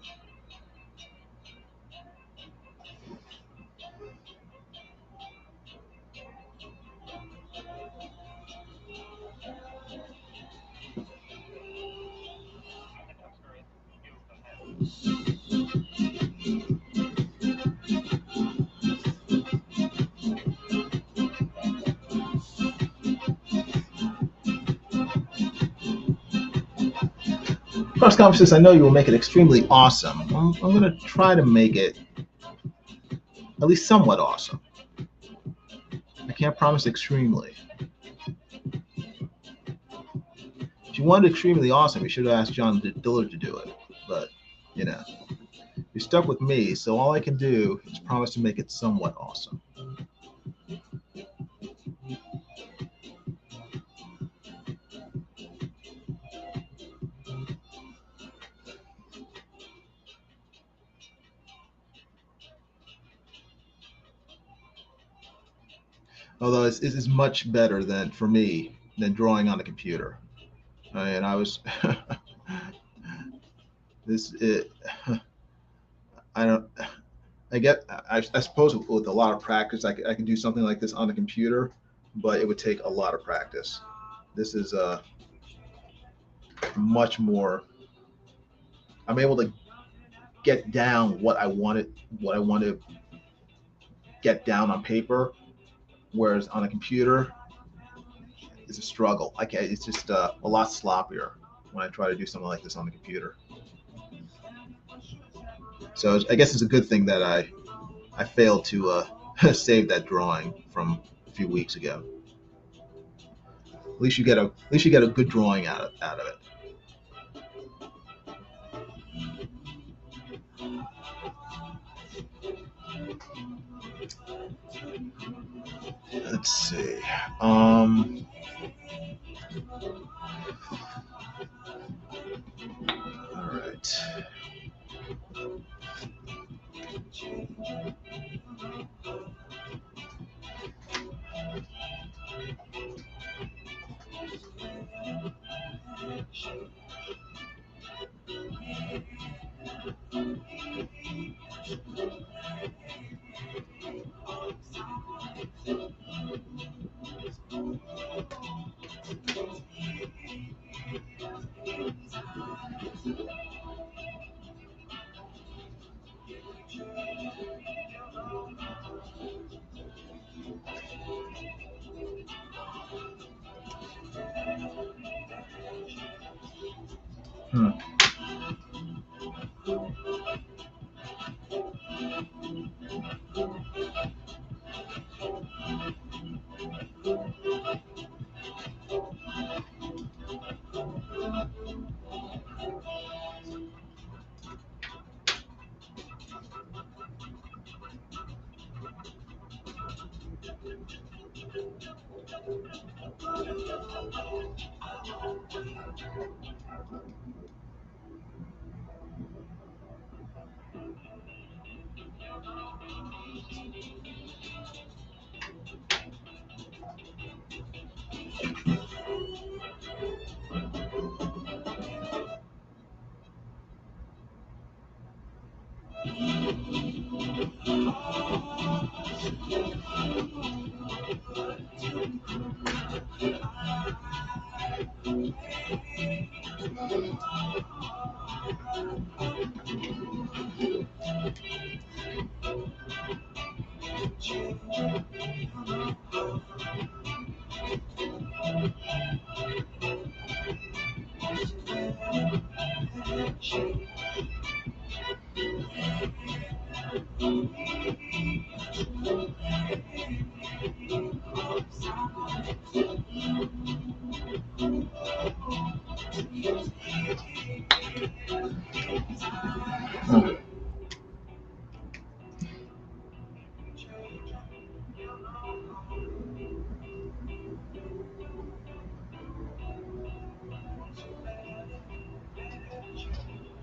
cross conferences, I know you will make it extremely awesome. I'm going to try to make it at least somewhat awesome. I can't promise extremely. If you wanted extremely awesome, you should have asked John Dillard to do it. But, you know, you're stuck with me, so all I can do is promise to make it somewhat awesome. Although it's much better than for me than drawing on the computer. And I was this it, I don't I suppose with a lot of practice I can do something like this on the computer, but it would take a lot of practice. This is much more. I'm able to get down what I want to get down on paper, whereas on a computer it's a struggle. I can't. It's just a lot sloppier when I try to do something like this on the computer. So I guess it's a good thing that I failed to save that drawing from a few weeks ago. At least you get a good drawing out of it. Let's see. All right. Hmm.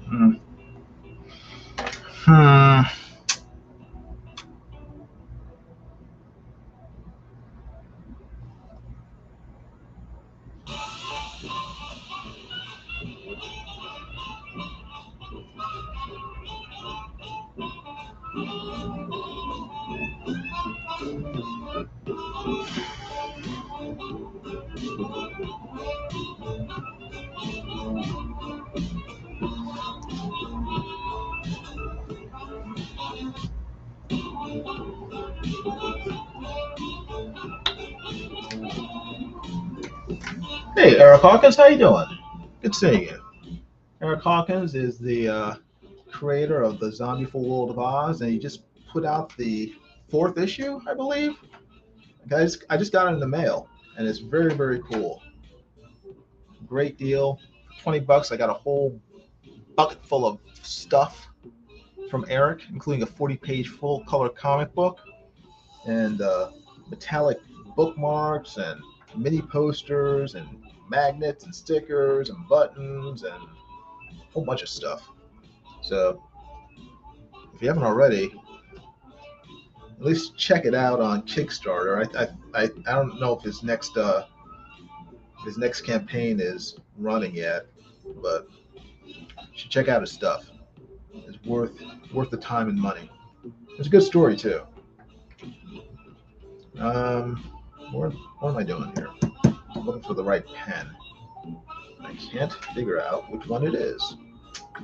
Hmm. Hmm. Hey, Eric Hawkins, how you doing? Good seeing you. Eric Hawkins is the creator of the Zombie Full World of Oz, and he just put out the fourth issue, I believe. Guys, I just got it in the mail, and it's very, very cool. Great deal. 20 bucks. I got a whole bucket full of stuff from Eric, including a 40-page full-color comic book and metallic bookmarks and mini posters and magnets and stickers and buttons and a whole bunch of stuff. So if you haven't already, at least check it out on Kickstarter. I don't know if his next campaign is running yet, but you should check out his stuff. It's worth the time and money. It's a good story too. Um, what am I doing here? I'm looking for the right pen. I can't figure out which one it is. I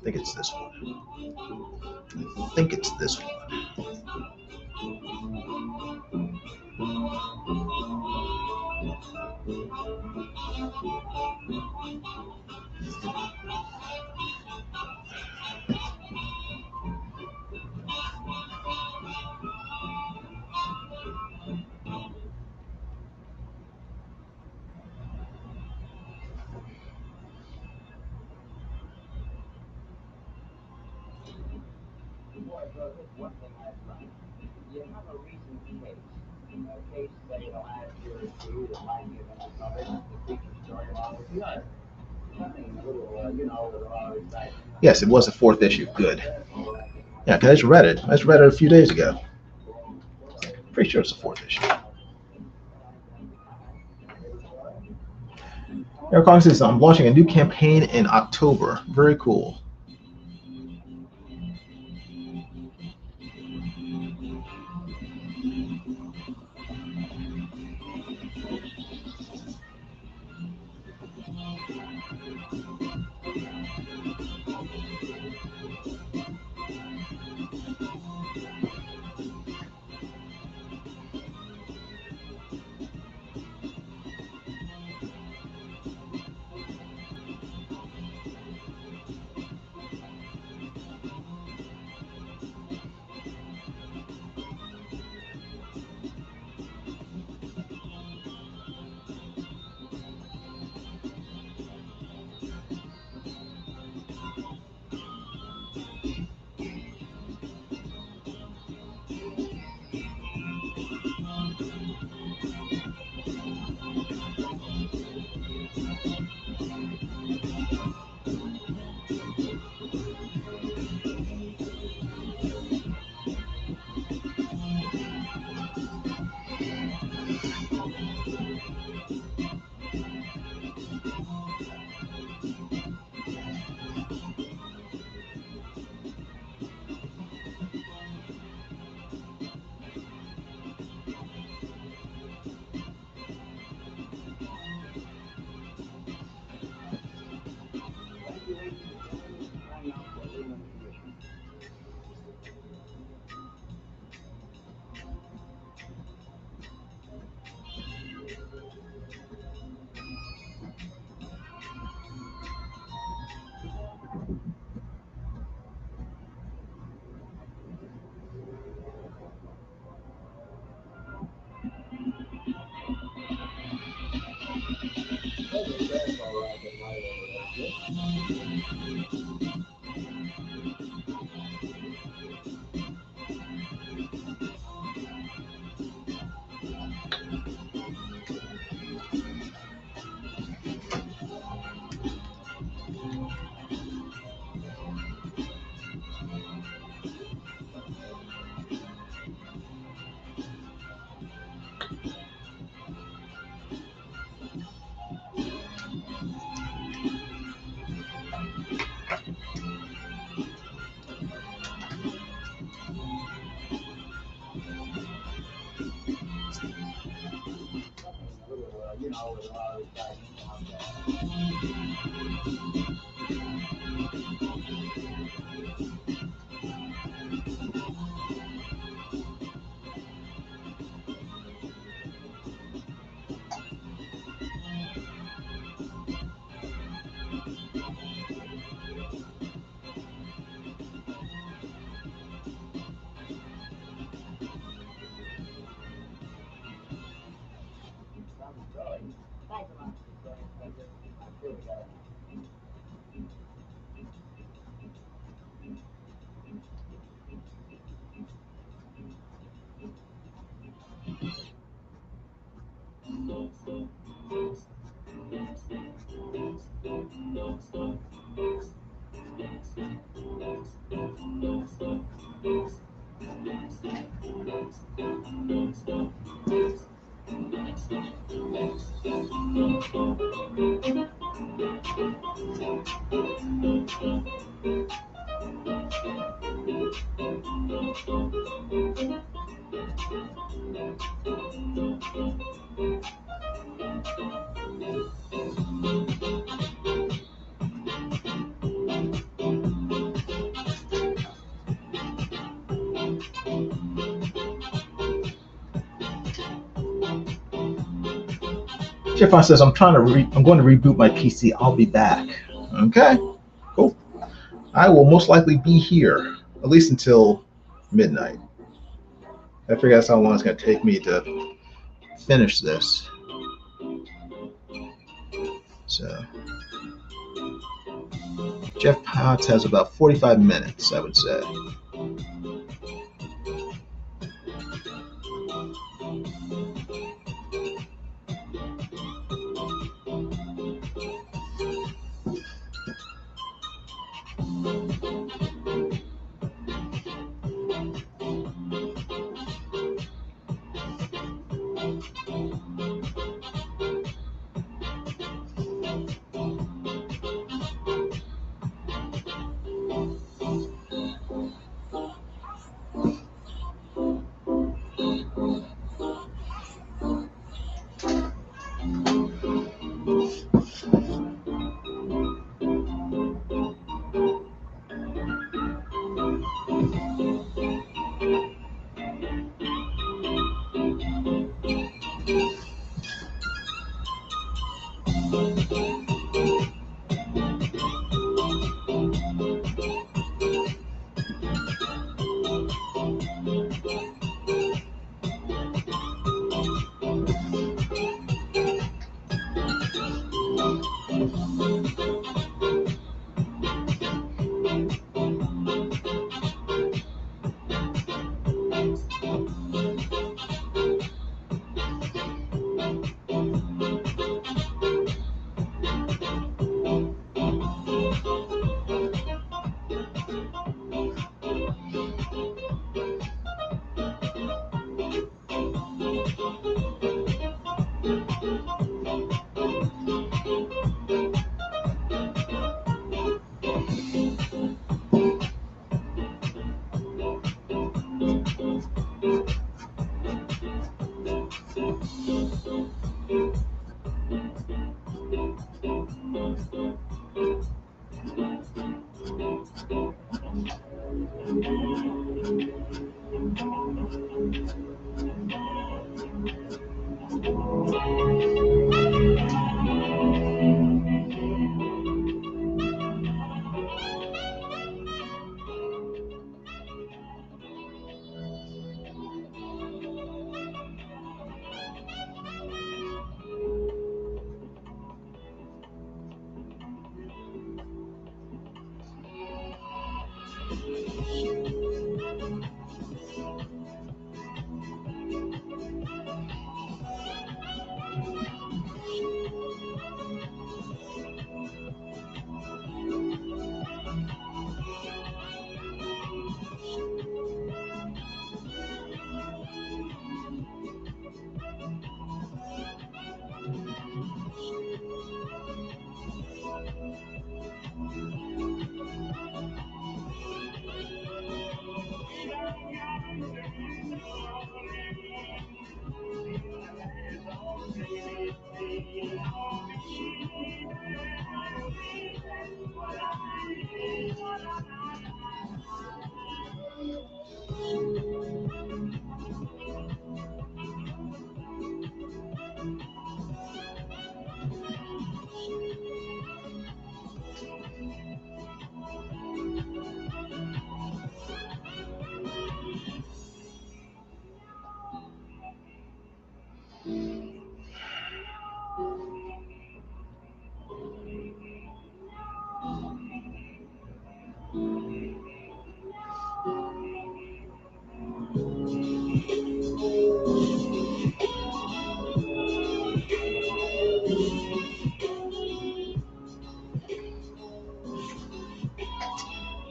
think it's this one. I think it's this one. Boy, bro, here's one thing I've learned. You have a recent case. A case, say, in the last year or two that might give another the feature story along with the other. Something a little, with all excitement. Yes, it was the fourth issue. Good. Yeah, 'cause I just read it. I just read it a few days ago. Pretty sure it's the fourth issue. Eric Hawkins says, I'm launching a new campaign in October. Very cool. Jeff says, I'm going to reboot my PC. I'll be back. Okay, cool. I will most likely be here at least until midnight. I figure that's how long it's going to take me to finish this. So Jeff Potts has about 45 minutes, I would say.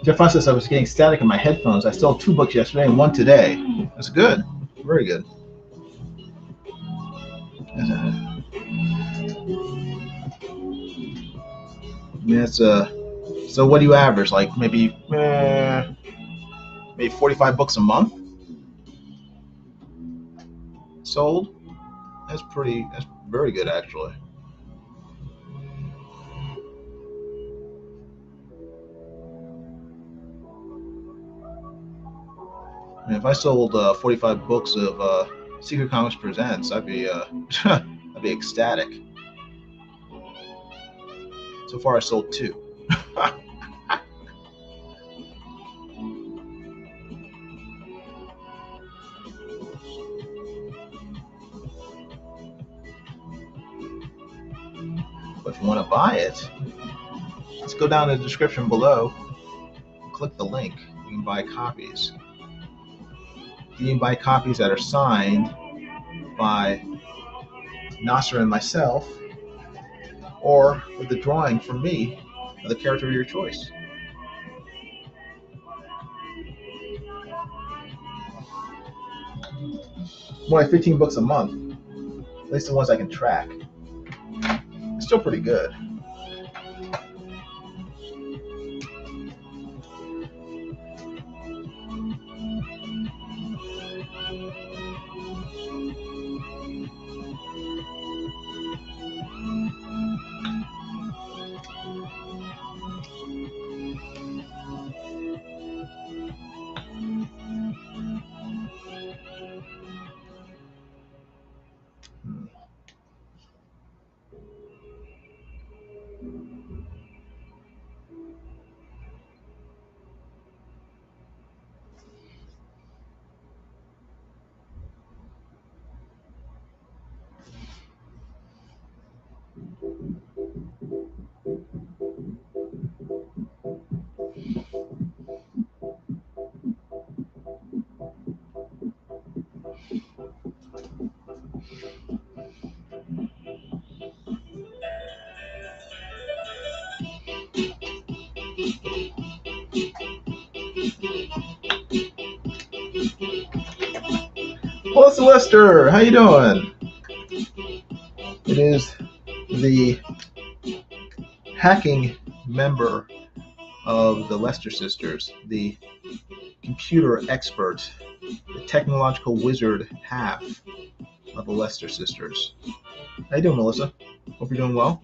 Jeff Fox says I was getting static in my headphones. I sold 2 books yesterday and 1 today. That's good. Very good. That's so what do you average? Like maybe 45 books a month sold? That's very good actually. And if I sold 45 books of Secret Comics Presents, I'd be I'd be ecstatic. So far, I sold 2. But if you want to buy it, let's go down in the description below. Click the link. You can buy copies. You can buy copies that are signed by Nasser and myself, or with the drawing from me of the character of your choice. More like 15 books a month, at least the ones I can track. It's still pretty good. Melissa Lester, how you doing? It is the hacking member of the Lester sisters, the computer expert, the technological wizard half of the Lester sisters. How you doing, Melissa? Hope you're doing well.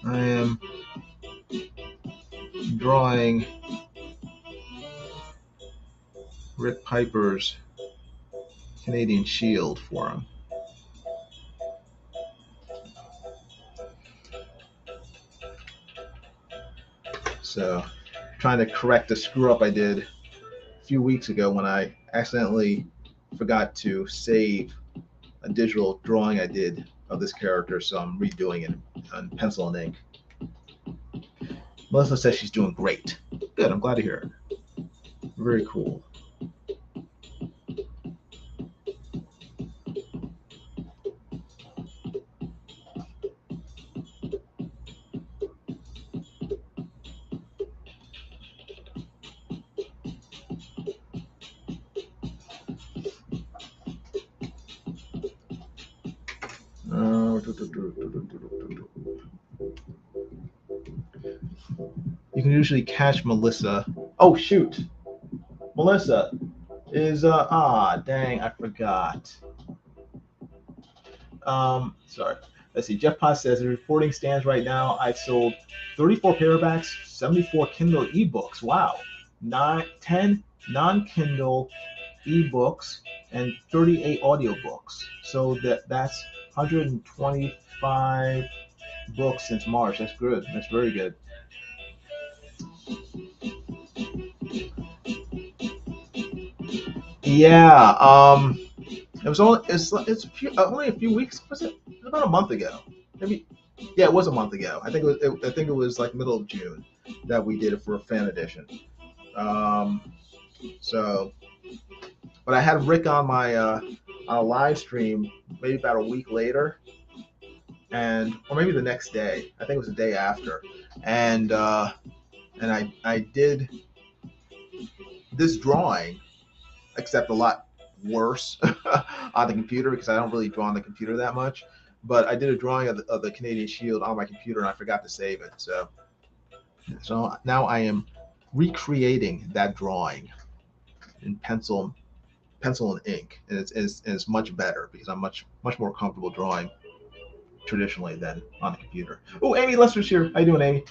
I am drawing Rick Piper's Canadian Shield for him. So, trying to correct a screw up I did a few weeks ago when I accidentally forgot to save a digital drawing I did of this character, so I'm redoing it on pencil and ink. Melissa says she's doing great. Good, I'm glad to hear it. Very cool. You can usually catch Melissa. Oh shoot, Melissa is dang, I forgot. Sorry. Let's see. Jeff Potts says the reporting stands right now. I've sold 34 paperbacks, 74 Kindle ebooks. Wow. 10 non-Kindle ebooks and 38 audiobooks. So that's 125 books since March. That's good. That's very good. Yeah. It was only only a few weeks. Was it? It was about a month ago. Maybe. Yeah, it was a month ago. I think it was like middle of June that we did it for a fan edition. So, but I had Rick on my on a live stream maybe about a week later, or maybe the next day. I think it was the day after, and I did this drawing, except a lot worse on the computer because I don't really draw on the computer that much. But I did a drawing of the Canadian Shield on my computer and I forgot to save it. So now I am recreating that drawing in pencil and ink, and it's much better because I'm much more comfortable drawing traditionally than on the computer. Oh, Amy Lester's here. How you doing, Amy?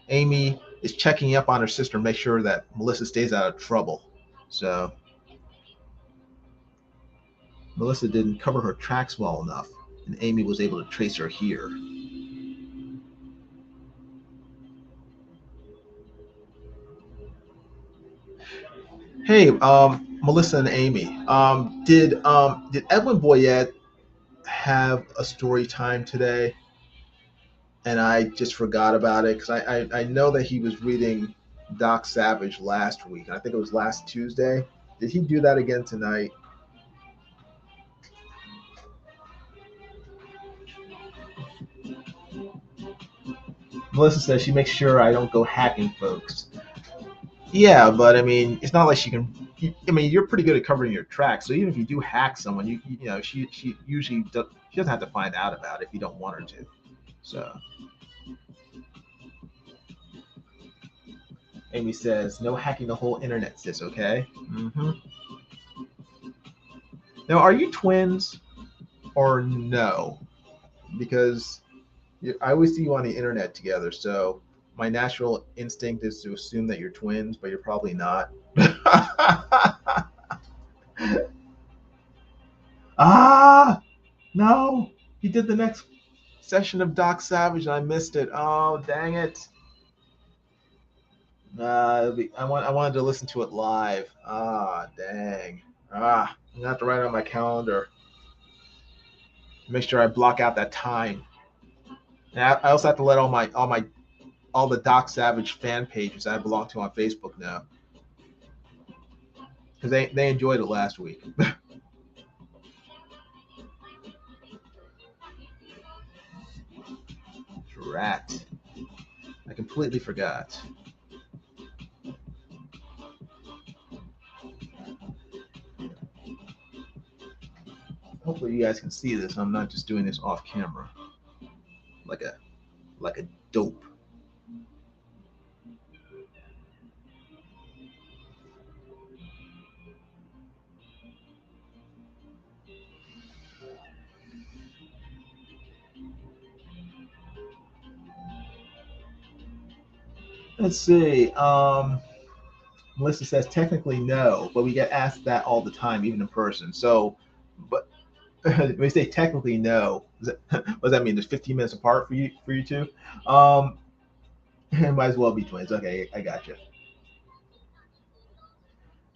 Amy is checking up on her sister, make sure that Melissa stays out of trouble. So Melissa didn't cover her tracks well enough, and Amy was able to trace her here. Hey, Melissa and Amy, did Edwin Boyette have a story time today? And I just forgot about it because I know that he was reading Doc Savage last week. I think it was last Tuesday. Did he do that again tonight? Melissa says she makes sure I don't go hacking folks. Yeah, but I mean, it's not like she can. I mean, you're pretty good at covering your tracks. So even if you do hack someone, you know, she usually she doesn't have to find out about it if you don't want her to. So Amy says, no hacking the whole internet, sis. Okay. Mm-hmm. Now, are you twins or no? Because I always see you on the internet together. So my natural instinct is to assume that you're twins, but you're probably not. No, he did the next session of Doc Savage and I missed it. Oh, dang it. I wanted to listen to it live. Dang. I'm gonna have to write it on my calendar. Make sure I block out that time. And I also have to let all the Doc Savage fan pages I belong to on Facebook now, because they enjoyed it last week. Rat. I completely forgot. Hopefully you guys can see this. I'm not just doing this off camera like a dope. Let's see. Melissa says technically no, but we get asked that all the time, even in person. So, but when we say technically no, what does that mean? There's 15 minutes apart for you two. Um, might as well be twins. Okay, I got you.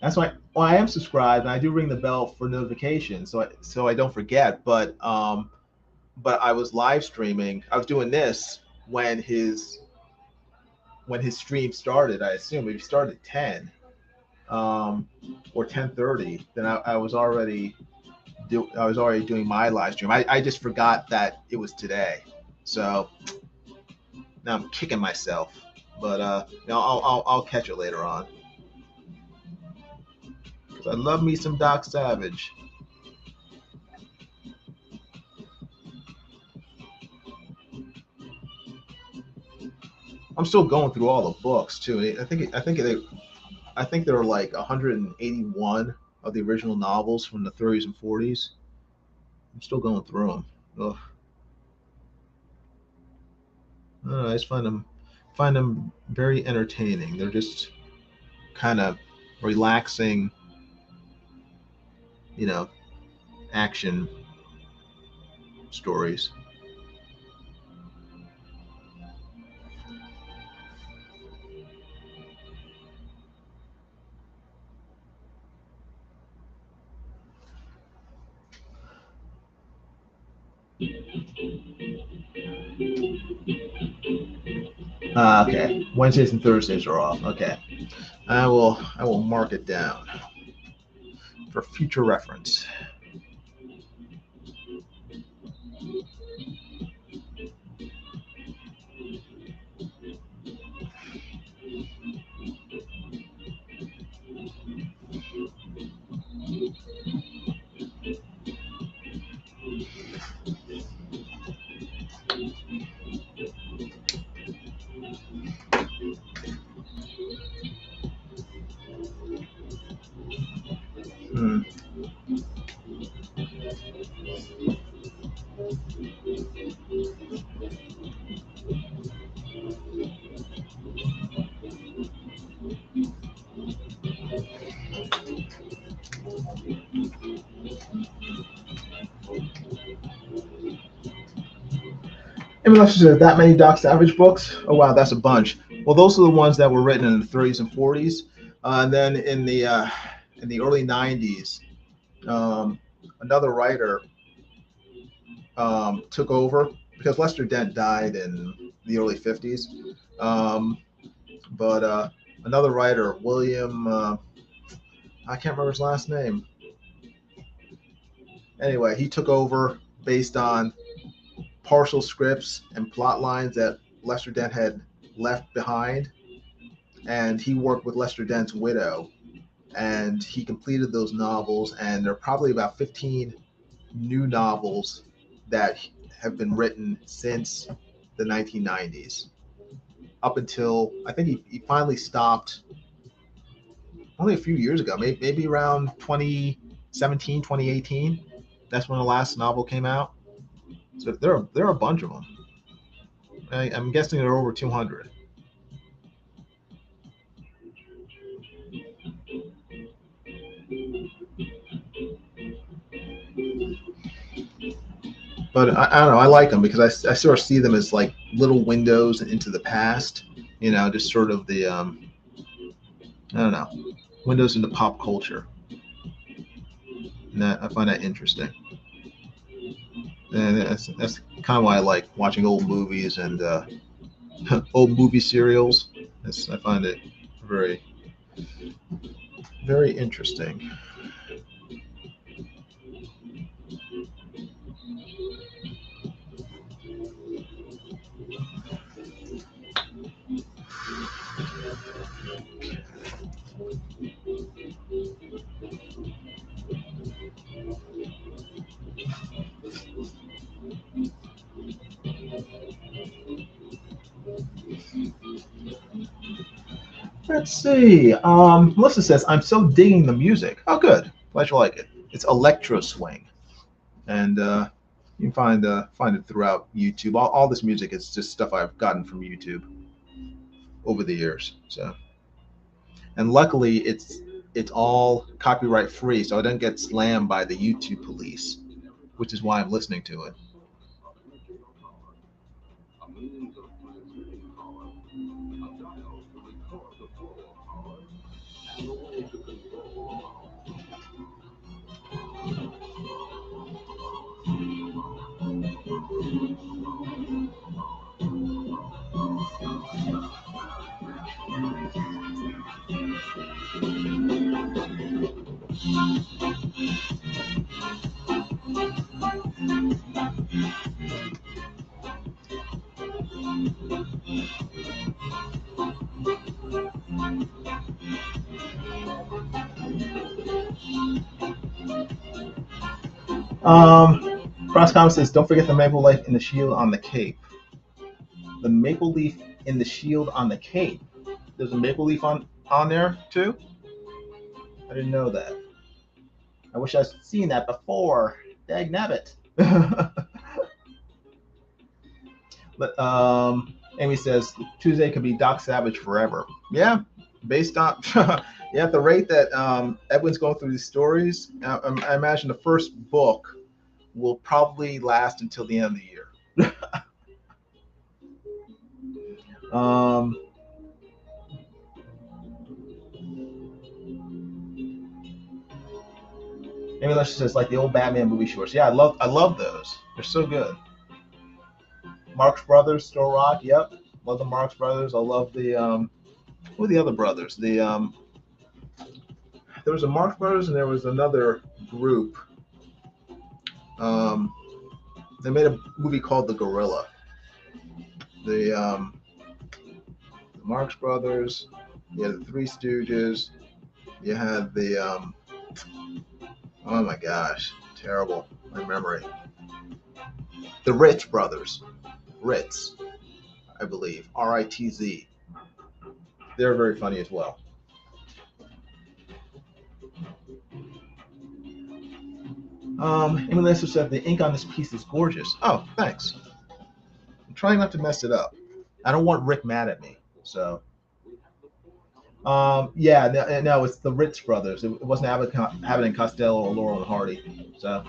That's why. Well, I am subscribed, and I do ring the bell for notifications, so I don't forget. But I was live streaming. I was doing this when his stream started. I assume if he started at 10 or 10:30, then I was already doing my live stream. I just forgot that it was today, so now I'm kicking myself. But I'll catch it later on. 'Cause I love me some Doc Savage. I'm still going through all the books too. I think there are like 181 of the original novels from the 30s and 40s. I'm still going through them. Ugh. I just find them very entertaining. They're just kind of relaxing, you know, action stories. Okay. Wednesdays and Thursdays are off. Okay. I will mark it down for future reference. Hmm. Anyone else said that many Doc Savage books? Oh wow, that's a bunch. Well, those are the ones that were written in the 30s and 40s, and then in the early 90s, um, another writer took over because Lester Dent died in the early 50s. Um, but another writer, William, I can't remember his last name. Anyway, he took over based on partial scripts and plot lines that Lester Dent had left behind, and he worked with Lester Dent's widow, and he completed those novels, and there are probably about 15 new novels that have been written since the 1990s up until I think he finally stopped only a few years ago, maybe around 2017, 2018. That's when the last novel came out. So there are a bunch of them. I'm guessing there are over 200. But I don't know. I like them because I sort of see them as like little windows into the past. You know, just sort of the I don't know, windows into pop culture. And I find that interesting. And that's kind of why I like watching old movies and old movie serials. I find it very very interesting. Let's see. Melissa says, I'm so digging the music. Oh, good. Glad you like it. It's electro swing. And you can find it throughout YouTube. All this music is just stuff I've gotten from YouTube over the years. So, and luckily it's all copyright free, so I don't get slammed by the YouTube police, which is why I'm listening to it. Cross comment says, don't forget the maple leaf in the shield on the cape. The maple leaf in the shield on the cape. There's a maple leaf on there too? I didn't know that. I wish I'd seen that before. Dag nabbit. But Amy says Tuesday could be Doc Savage forever. Yeah, based on yeah, at the rate that Edwin's going through these stories, I imagine the first book will probably last until the end of the year. Amy Lusher says, like the old Batman movie shorts. Yeah, I love those. They're so good. Marx Brothers, Store Rock. Yep, love the Marx Brothers. I love the who are the other brothers? The there was a Marx Brothers and there was another group. They made a movie called The Gorilla. The Marx Brothers. You had the Three Stooges. You had the oh my gosh, terrible, my memory. The Ritz Brothers. Ritz, I believe. R-I-T-Z. They're very funny as well. Amy Lancer said the ink on this piece is gorgeous. Oh, thanks. I'm trying not to mess it up. I don't want Rick mad at me. So, yeah, no, it's the Ritz Brothers. It wasn't Abbott and Costello or Laurel and Hardy. So,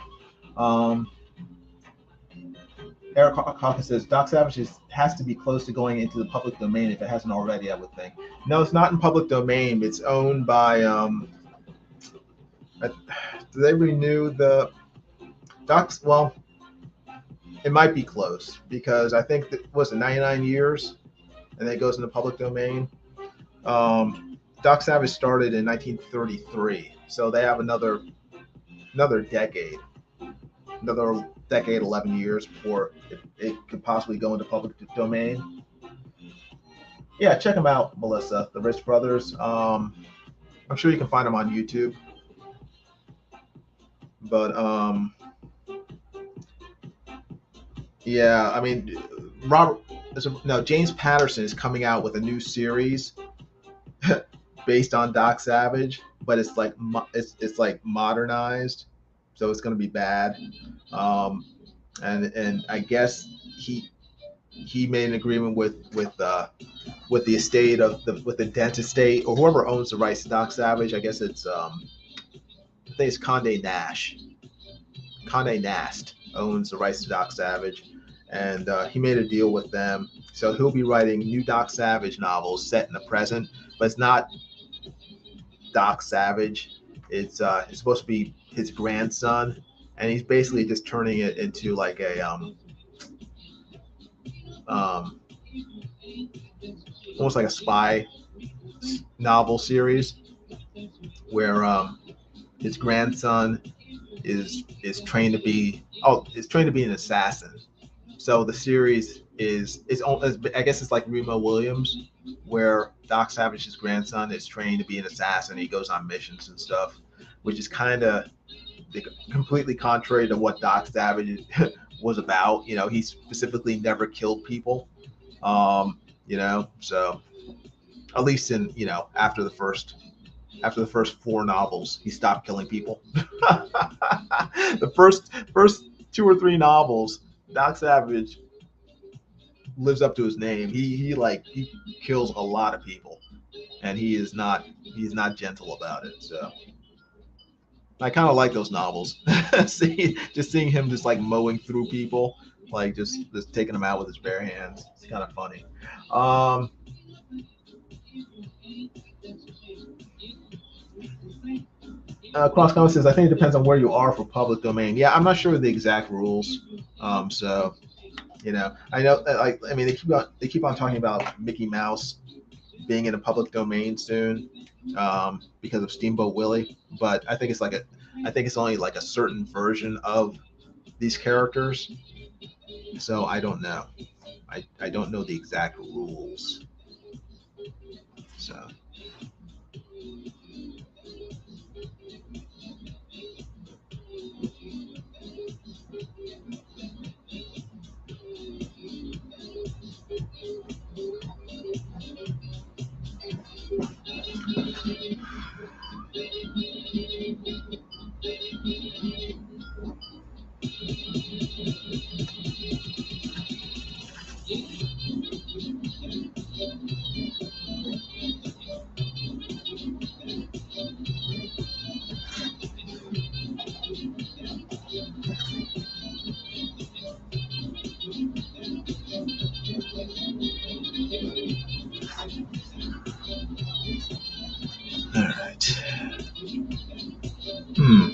Eric Hawkins says Doc Savage has to be close to going into the public domain if it hasn't already, I would think. No, it's not in public domain. It's owned by do they renew the Docs? Well, it might be close because I think that was 99 years and then it goes into public domain. Doc Savage started in 1933, so they have another decade, 11 years before it could possibly go into public domain. Yeah, check them out, Melissa. The Ritz Brothers. I'm sure you can find them on YouTube. But yeah, I mean, James Patterson is coming out with a new series based on Doc Savage, but it's like modernized, so it's going to be bad. And I guess he made an agreement with the estate of the Dent estate or whoever owns the rights to Doc Savage. I guess it's I think it's Condé Nast owns the rights to Doc Savage, and he made a deal with them. So he'll be writing new Doc Savage novels set in the present, but it's not Doc Savage. It's supposed to be his grandson, and he's basically just turning it into like a almost like a spy novel series where his grandson is trained to be an assassin. So the series is I guess it's like Remo Williams, where Doc Savage's grandson is trained to be an assassin. He goes on missions and stuff, which is kind of completely contrary to what Doc Savage was about. You know, he specifically never killed people. You know, so at least in after the first 4 novels, he stopped killing people. The first 2 or 3 novels, Doc Savage lives up to his name. He kills a lot of people, and he's not gentle about it. So I kind of like those novels. Seeing him just like mowing through people, like just taking them out with his bare hands. It's kind of funny. Um, Cross Comment says, I think it depends on where you are for public domain. Yeah, I'm not sure of the exact rules. So I know that, like, I mean, they keep on talking about Mickey Mouse being in a public domain soon, because of Steamboat Willie. But I think it's only like a certain version of these characters. So I don't know. I don't know the exact rules. So all right. Hmm.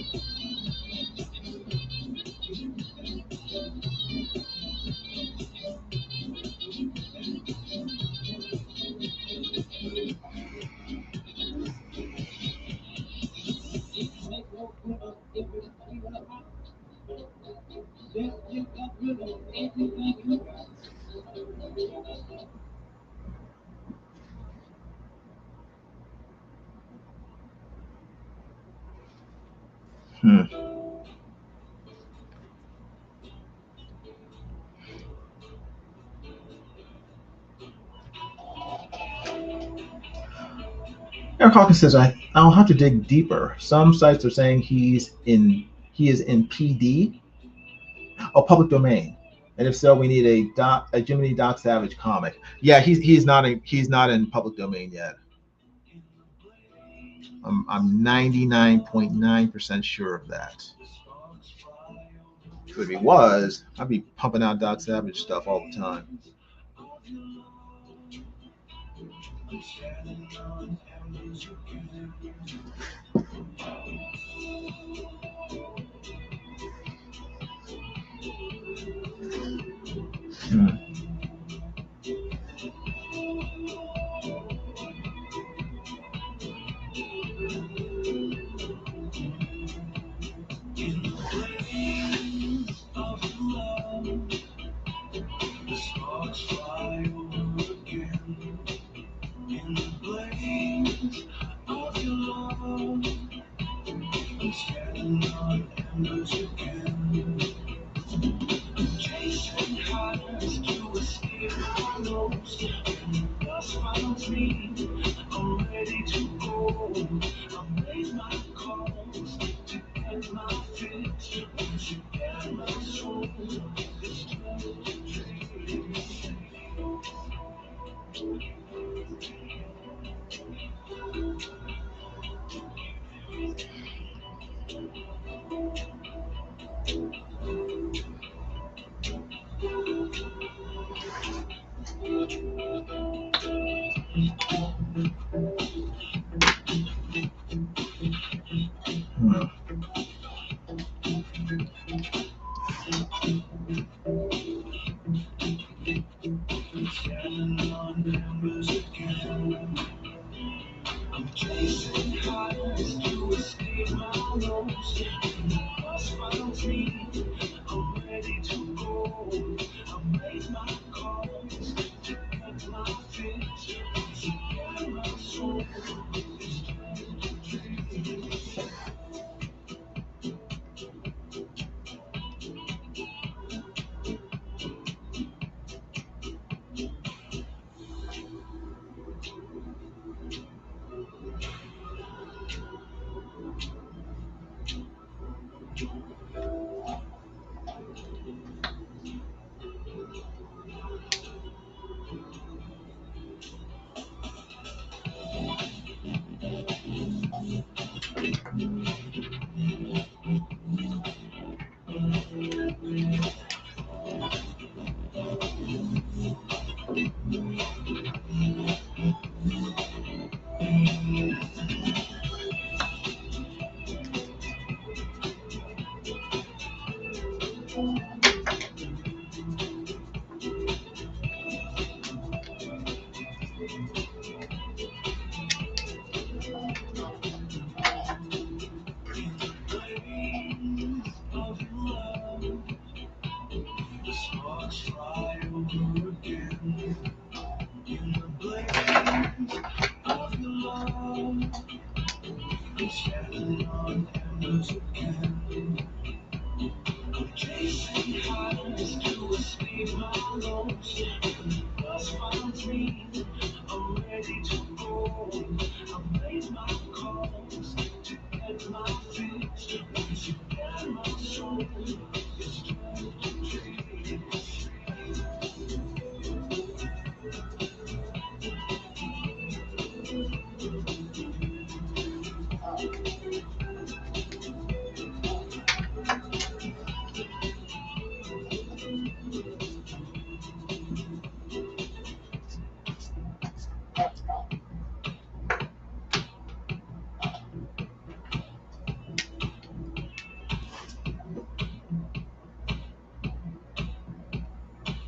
Hmm. Eric Hawkins says, I'll have to dig deeper. Some sites are saying he is in PD or public domain. And if so, we need a Jiminy Doc Savage comic. Yeah, he's not in public domain yet. I'm 99.9% sure of that. If he was, I'd be pumping out Doc Savage stuff all the time. Hmm. Hmm.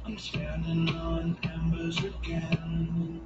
I'm standing on embers again.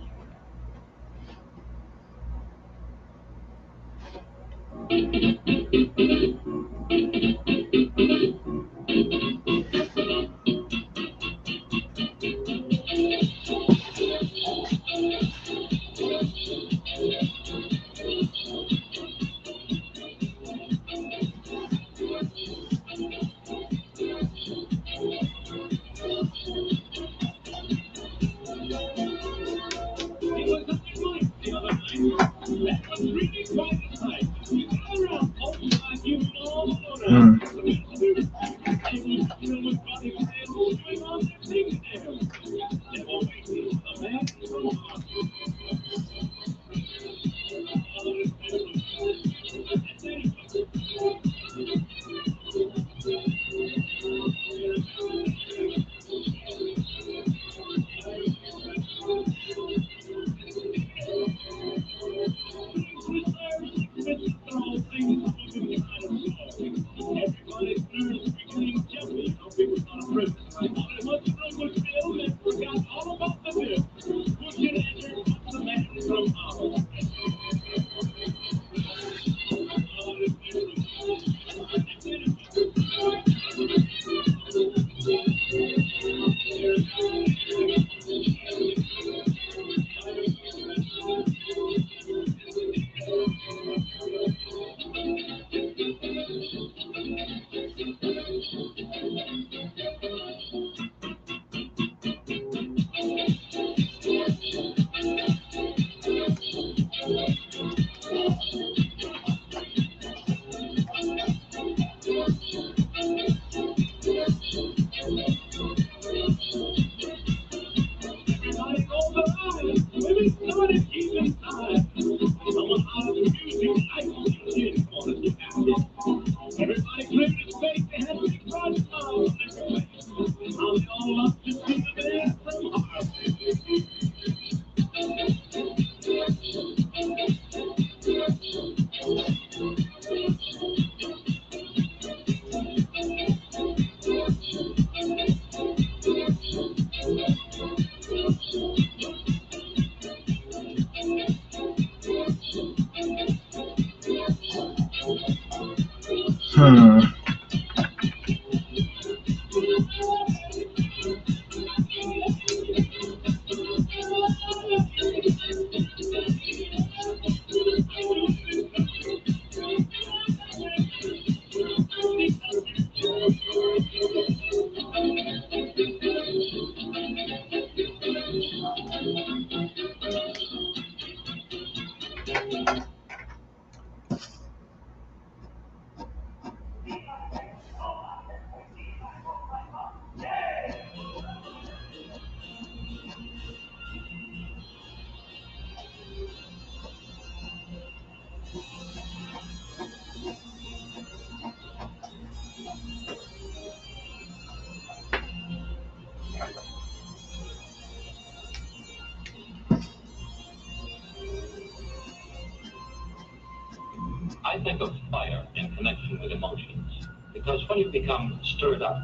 I think of fire in connection with emotions, because when you become stirred up,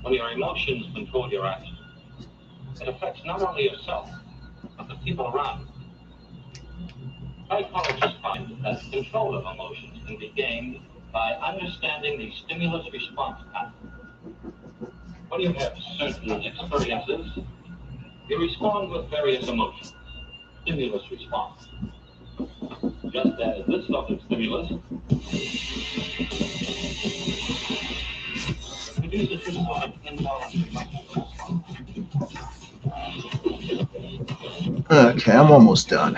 when your emotions control your actions, it affects not only yourself, but the people around you. Psychologists find that control of emotions can be gained by understanding the stimulus-response pattern. When you have certain experiences, you respond with various emotions, stimulus response. Just as this sort of stimulus produces this sort of involuntary response. Okay, I'm almost done.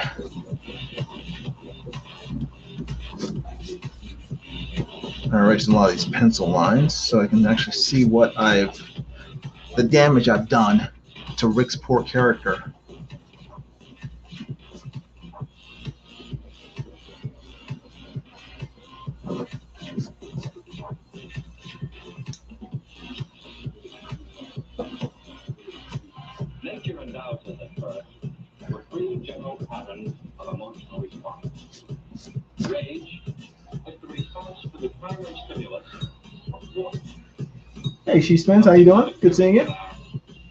I'm erasing a lot of these pencil lines so I can actually see the damage I've done to Rick's poor character. Nature endows us at birth with three general patterns of emotional response. Rage is the response to the primary stimulus of warmth. Hey, She Spins, how you doing? Good seeing you.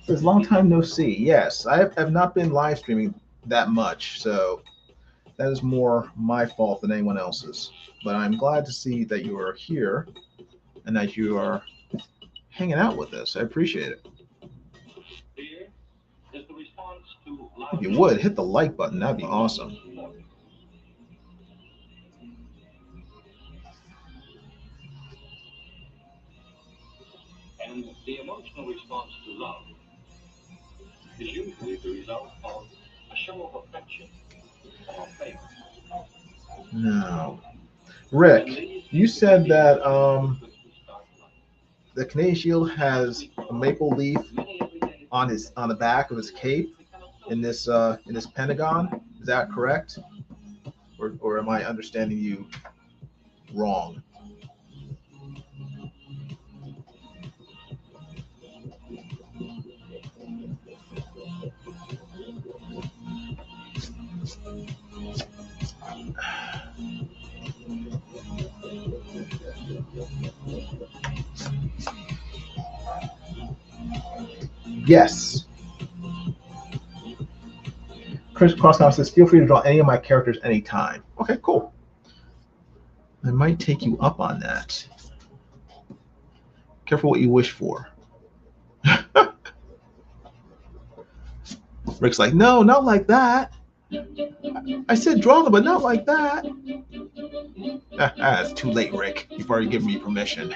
Says long time no see. Yes, I have not been live streaming that much, so that is more my fault than anyone else's. But I'm glad to see that you are here and that you are hanging out with us. I appreciate it. Fear is the response to If you would hit the like button, that'd be awesome. And the emotional response to love is usually the result of a show of affection or favor. No. Rick, you said that the Canadian Shield has a maple leaf on the back of his cape in this pentagon. Is that correct? Or am I understanding you wrong? Yes. Chris Crosscom says, feel free to draw any of my characters anytime. Okay, cool. I might take you up on that. Careful what you wish for. Rick's like, no, not like that. I said draw them, but not like that. It's too late, Rick. You've already given me permission.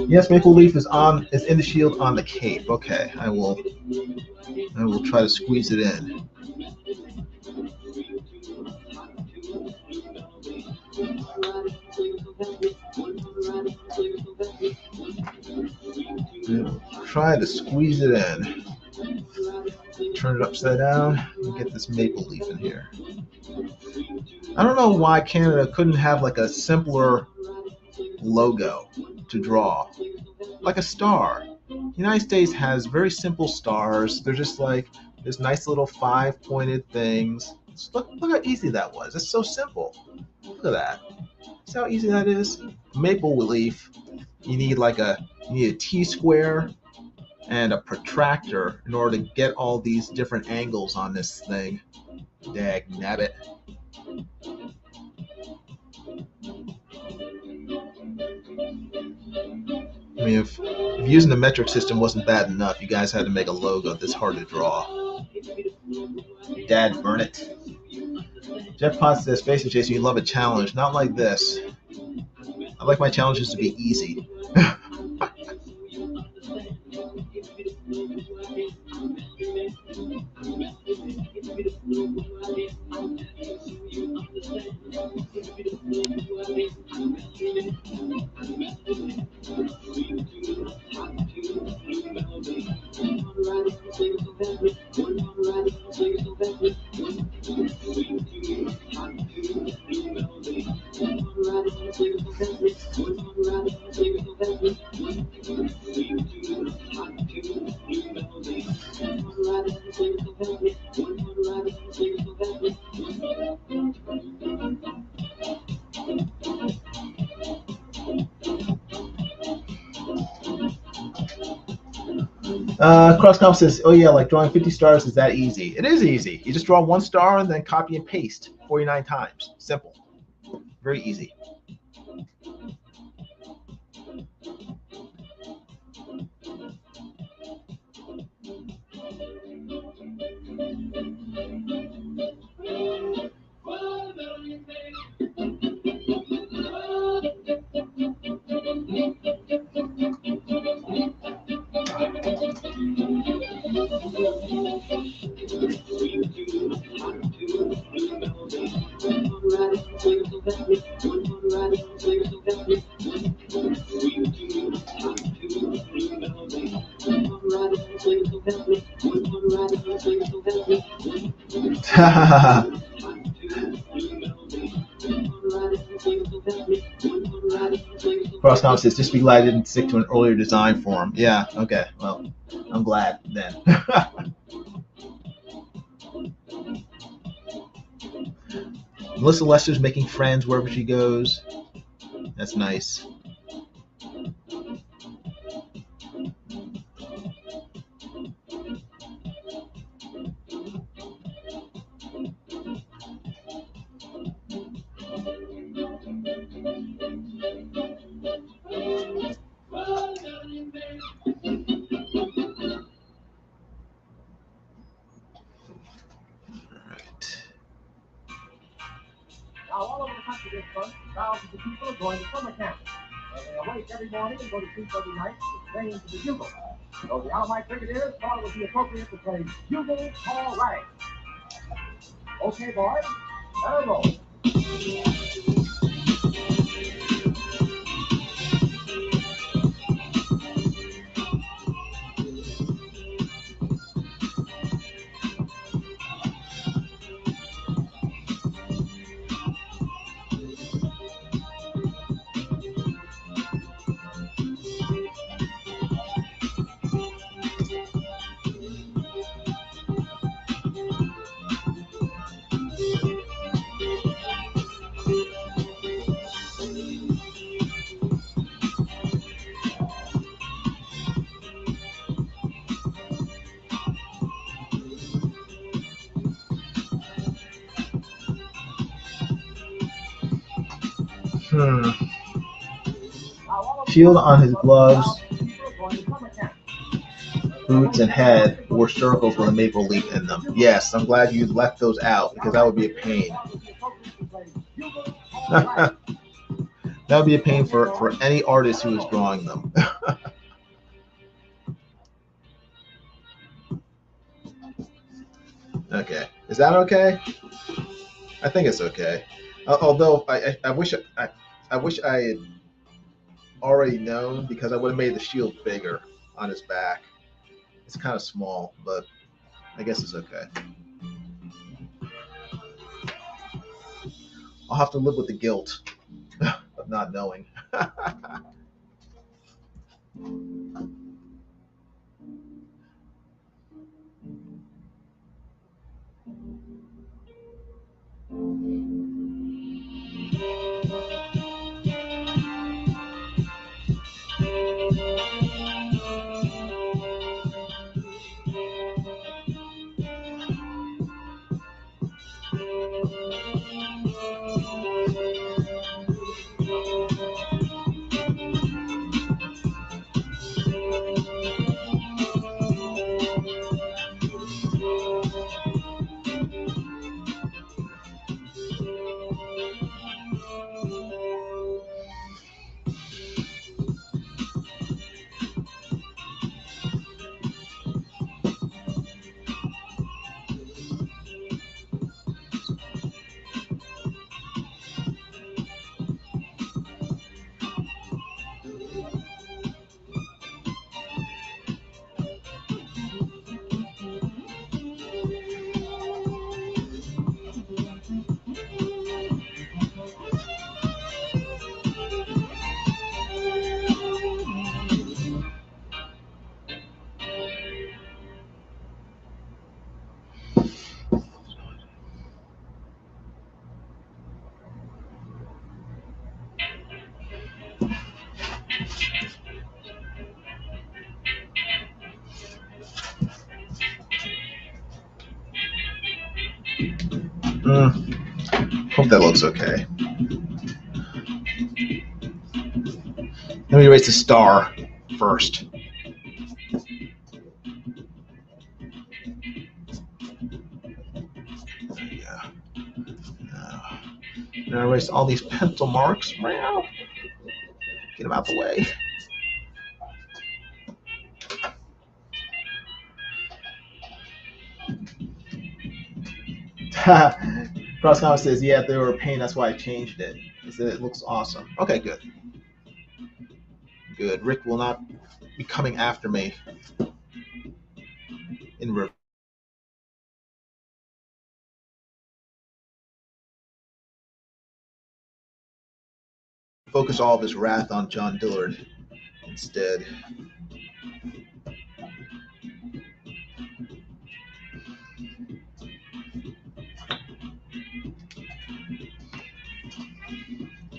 Yes, Maple Leaf is in the shield on the cape. Okay, I will try to squeeze it in. Try to squeeze it in. Turn it upside down and get this maple leaf in here. I don't know why Canada couldn't have like a simpler logo to draw, like a star. The United States has very simple stars. They're just like this nice little 5-pointed things. Look how easy that was. It's so simple. Look at that. See how easy that is? Maple leaf, you need a T-square and a protractor in order to get all these different angles on this thing. Dag nabbit. I mean, if using the metric system wasn't bad enough, you guys had to make a logo this hard to draw. Dad, burn it. Jeff Potts says, Face it, Jason, you love a challenge. Not like this. I like my challenges to be easy. CrossComp says, "Oh yeah, like drawing 50 stars is that easy? It is easy. You just draw one star and then copy and paste 49 times. Simple, very easy." CrossComp says, "Just be glad I didn't stick to an earlier design form." Yeah, okay. Well, I'm glad then. Melissa Lester's making friends wherever she goes. That's nice. Now, all over the country this month, thousands of people are going to summer camp. They awake every morning and go to sleep every night, playing to the bugle. So the Alabama Brigadiers thought it would be appropriate to play Bugle All Right. Okay, boys, let her roll. Shield on his gloves, boots, and head wore circles with a maple leaf in them. Yes, I'm glad you left those out because that would be a pain. That would be a pain for any artist who is drawing them. Okay, is that okay? I think it's okay. Although I wish I had already known, because I would have made the shield bigger on his back. It's kind of small, but I guess it's okay. I'll have to live with the guilt of not knowing. Hope that looks okay. Let me erase the star first. Yeah. Now erase all these pencil marks. Get them out the way. CrossCom says, yeah, they were a pain, that's why I changed it. He said it looks awesome. Okay, good. Good. Rick will not be coming after me in reverse. Focus all of his wrath on John Dillard instead.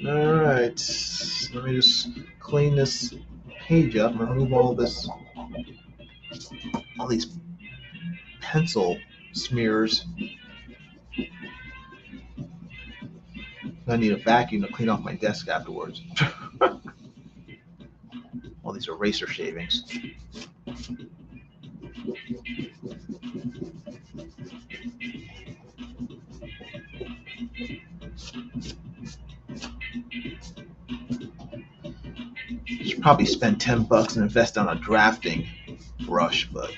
All right, let me just clean this page up and remove all these pencil smears. I need a vacuum to clean off my desk afterwards. All these eraser shavings. Should probably spend $10 and invest on a drafting brush, but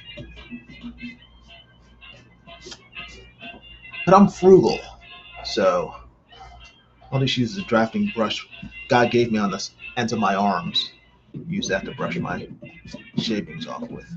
I'm frugal, so I'll just use the drafting brush God gave me on the ends of my arms. Use that to brush my shavings off with.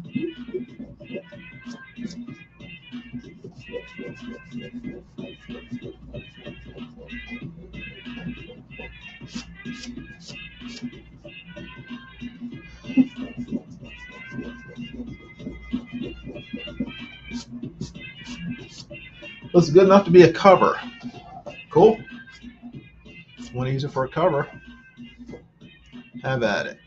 Looks good enough to be a cover. Cool. Want to use it for a cover? Have at it.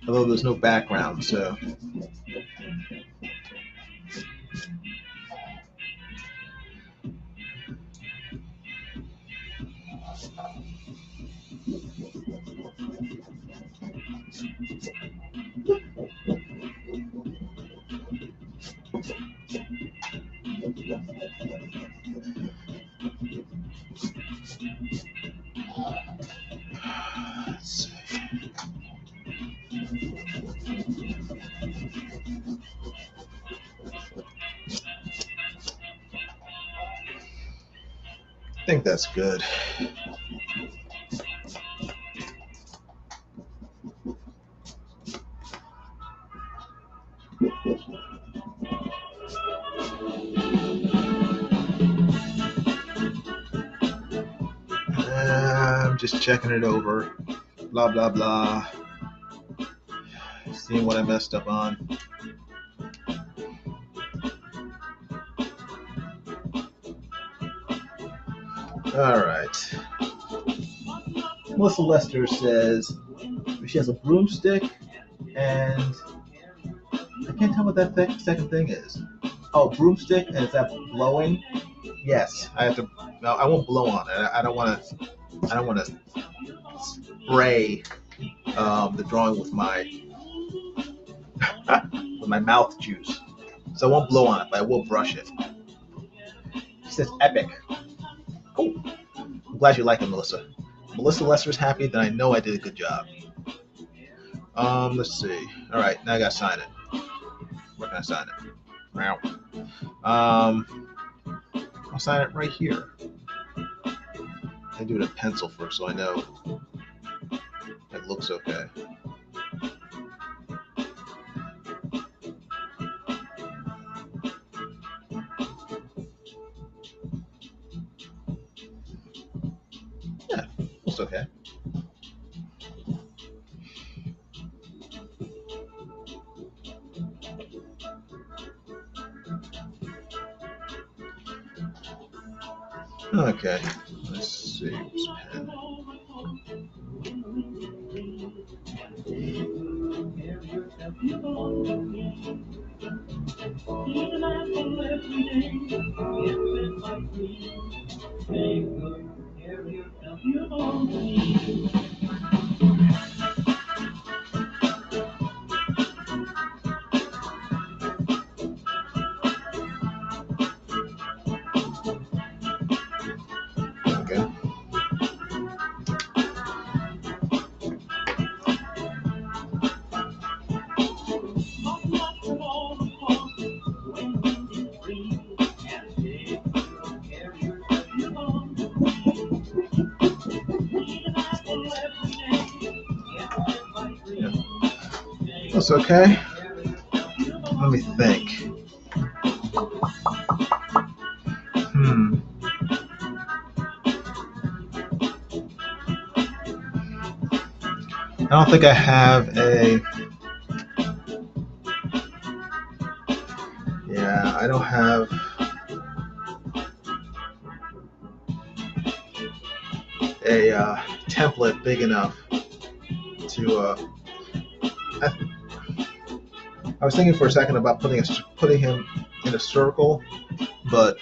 Although there's no background, so. Let's see. I think that's good. I'm just checking it over. Blah, blah, blah. Seeing what I messed up on. All right. Melissa Lester says she has a broomstick, and I can't tell what that second thing is. Oh, broomstick, and is that blowing? Yes, I have to. No, I won't blow on it. I don't want to spray the drawing with my mouth juice. So I won't blow on it, but I will brush it. She says epic. Cool. I'm glad you like it, Melissa. Melissa Lester's happy, then I know I did a good job. Let's see. All right, now I gotta sign it. Where can I sign it? Wow. I'll sign it right here. I do it in pencil first, so I know it looks okay. Yeah, looks okay. Okay, let's see. Pen. Okay. That's okay. Let me think. I don't think I have a. Yeah, I don't have a template big enough to. I was thinking for a second about putting him in a circle, but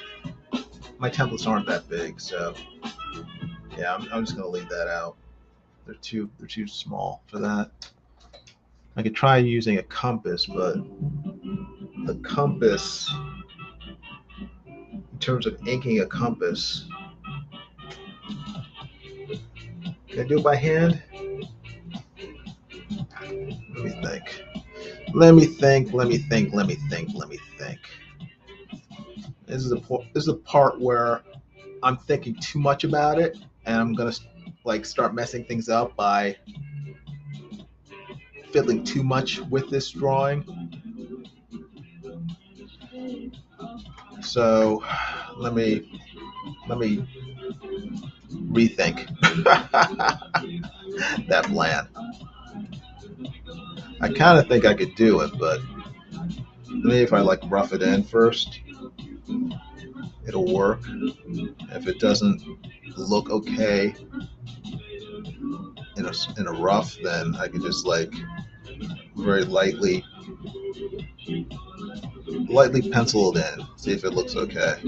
my templates aren't that big, so yeah, I'm just gonna leave that out. They're too small for that. I could try using a compass, but the compass, in terms of inking a compass, can I do it by hand? Let me think. Let me think. This is a part where I'm thinking too much about it, and I'm gonna like start messing things up by fiddling too much with this drawing. So let me rethink that plan. I kind of think I could do it, but maybe if I like rough it in first, it'll work. If it doesn't look okay in a rough, then I could just like very lightly pencil it in, see if it looks okay.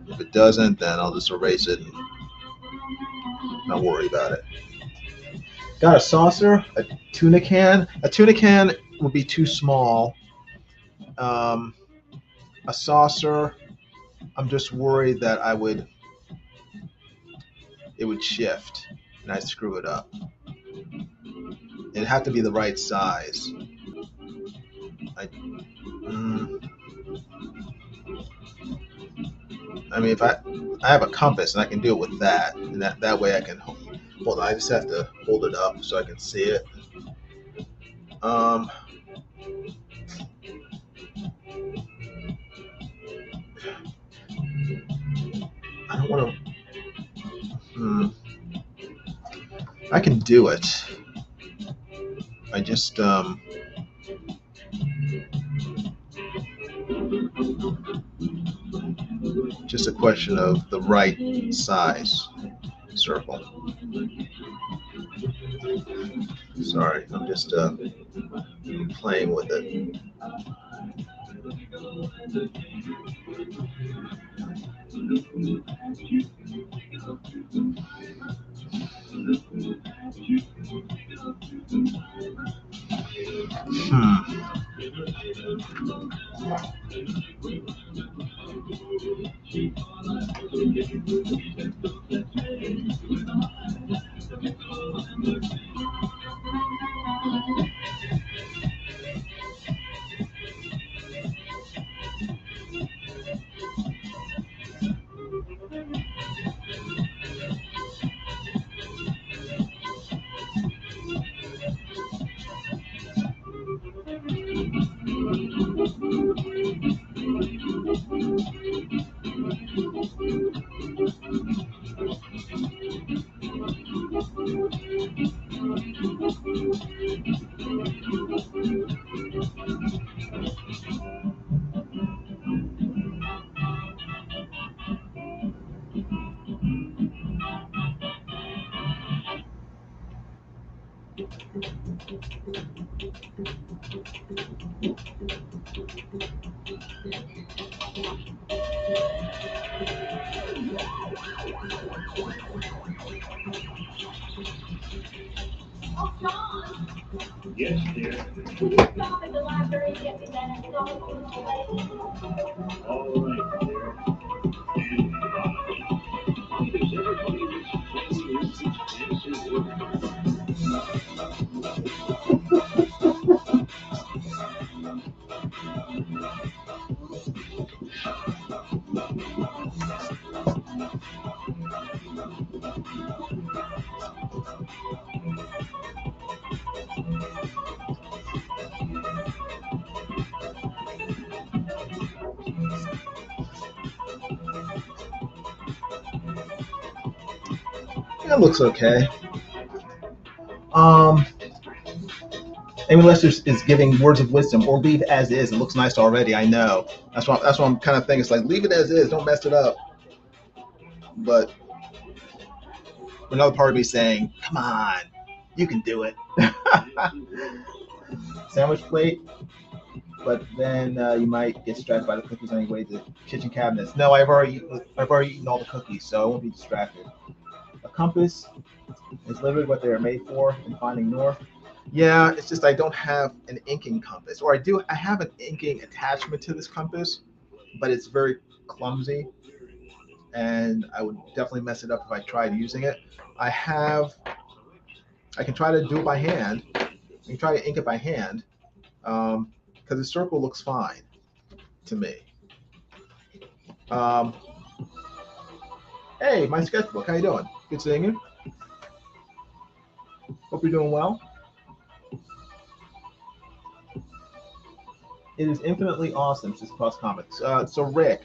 If it doesn't, then I'll just erase it and not worry about it. Got a saucer, a tuna can. A tuna can would be too small. A saucer, I'm just worried that it would shift and I'd screw it up. It'd have to be the right size. I mean, if I have a compass and I can do it with that, and that way I can hold on. I just have to hold it up so I can see it. I don't want to. I can do it. I just a question of the right size circle. Sorry, I'm just playing with it. Oh, John, Yes, dear. will you stop at the library and get me that Adult Swim play? All right, dear. And promise. Why does everybody that's playing music fancy That looks okay. Um, Amy Lester is giving words of wisdom, or leave as is. It looks nice already. I know. That's what I'm kind of thinking. It's like leave it as is. Don't mess it up. But another part of me saying, "Come on, you can do it." Sandwich plate. But then you might get distracted by the cookies anyway. The kitchen cabinets. No, I've already eaten all the cookies, so I won't be distracted. A compass is literally what they're made for in finding north. Yeah, it's just I don't have an inking compass, or I do. I have an inking attachment to this compass, but it's very clumsy, and I would definitely mess it up if I tried using it. I can try to do it by hand. I can try to ink it by hand, because the circle looks fine to me. Um, hey, my sketchbook. How you doing? Good seeing you. Hope you're doing well. It is infinitely awesome. Just cross comics. So Rick,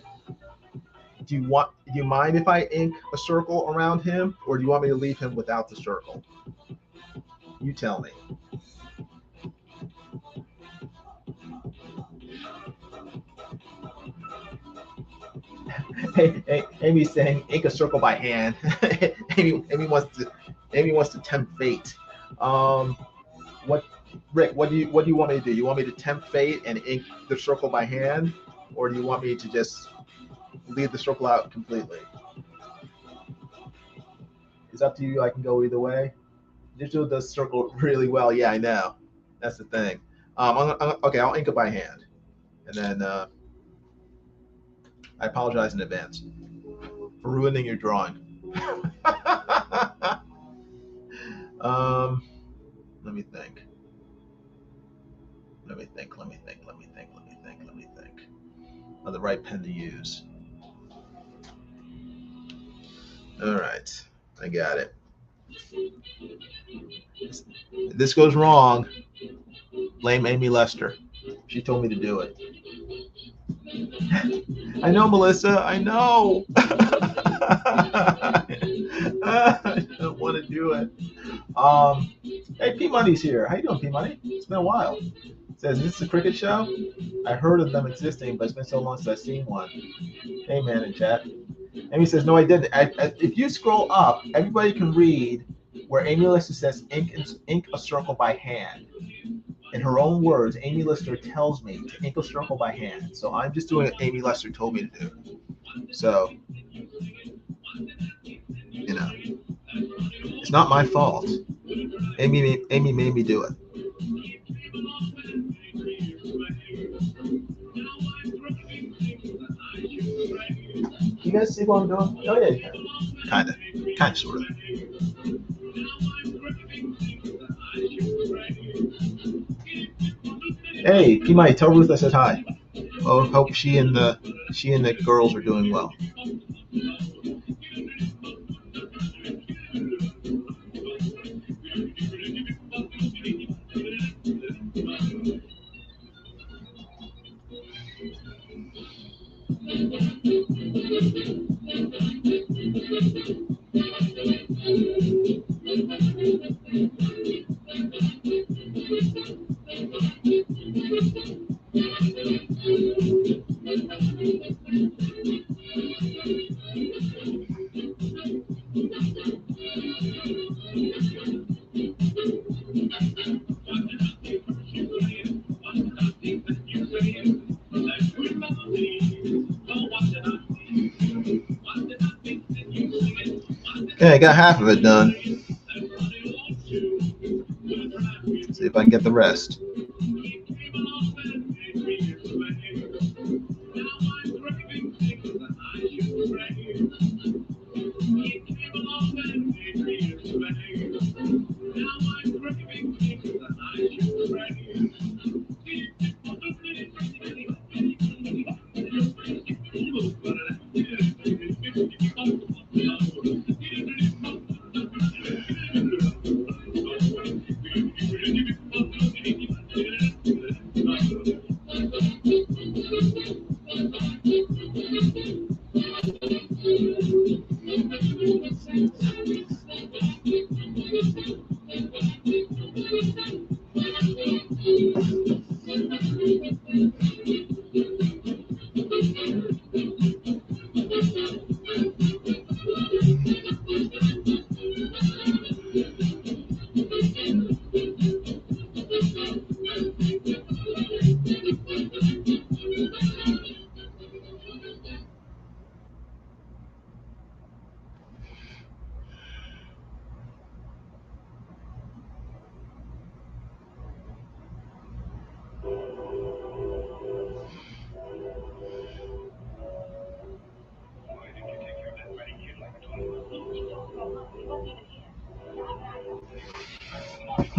do you mind if I ink a circle around him, or do you want me to leave him without the circle? You tell me. Hey, Amy's saying ink a circle by hand. Amy wants to tempt fate. What Rick? What do you want me to do? You want me to tempt fate and ink the circle by hand, or do you want me to just leave the circle out completely? It's up to you. I can go either way. Digital does circle really well. Yeah, I know. That's the thing. Okay, I'll ink it by hand, and then I apologize in advance for ruining your drawing. Let me think. Let me think. On the right pen to use. All right, I got it. If this goes wrong, blame Amy Lester. She told me to do it. I know, Melissa. I know. I don't want to do it. Hey, P Money's here. How you doing, P Money? It's been a while. It says, is this a cricket show? I heard of them existing, but it's been so long since I've seen one. Hey, man, in chat. Amy says, no, I didn't. If you scroll up, everybody can read where Amy Lister says, ink a circle by hand. In her own words, Amy Lister tells me to ink a circle by hand. So I'm just doing what Amy Lister told me to do. So, you know, it's not my fault. Amy made me do it. You guys see what I'm doing? Oh, yeah, you can. Kind of, sort of. Hey, P-Mike, tell Ruth I said hi. Oh, hope she and the girls are doing well. Yeah, I got half of it done. See if I can get the rest.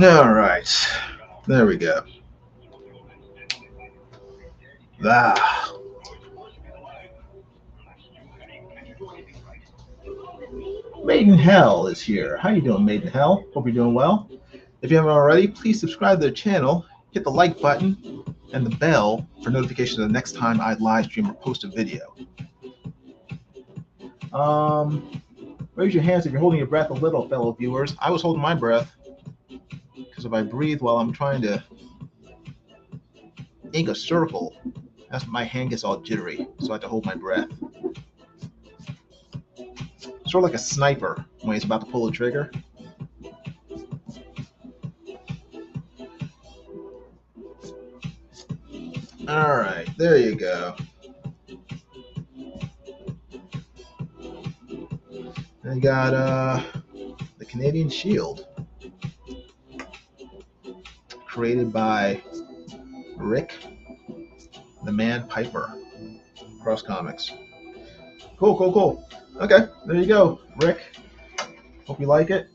All right, there we go. Ah. Maiden Hell is here. How you doing, Maiden Hell? Hope you're doing well. If you haven't already, please subscribe to the channel, hit the like button, and the bell for notifications the next time I live stream or post a video. Raise your hands if you're holding your breath a little, fellow viewers. I was holding my breath because if I breathe while I'm trying to ink a circle, that's my hand gets all jittery, so I have to hold my breath. Sort of like a sniper when he's about to pull the trigger. All right, there you go. And you got the Canadian Shield, created by Rick the Man Piper, Cross Comics. Cool, cool, cool. Okay, there you go, Rick. Hope you like it.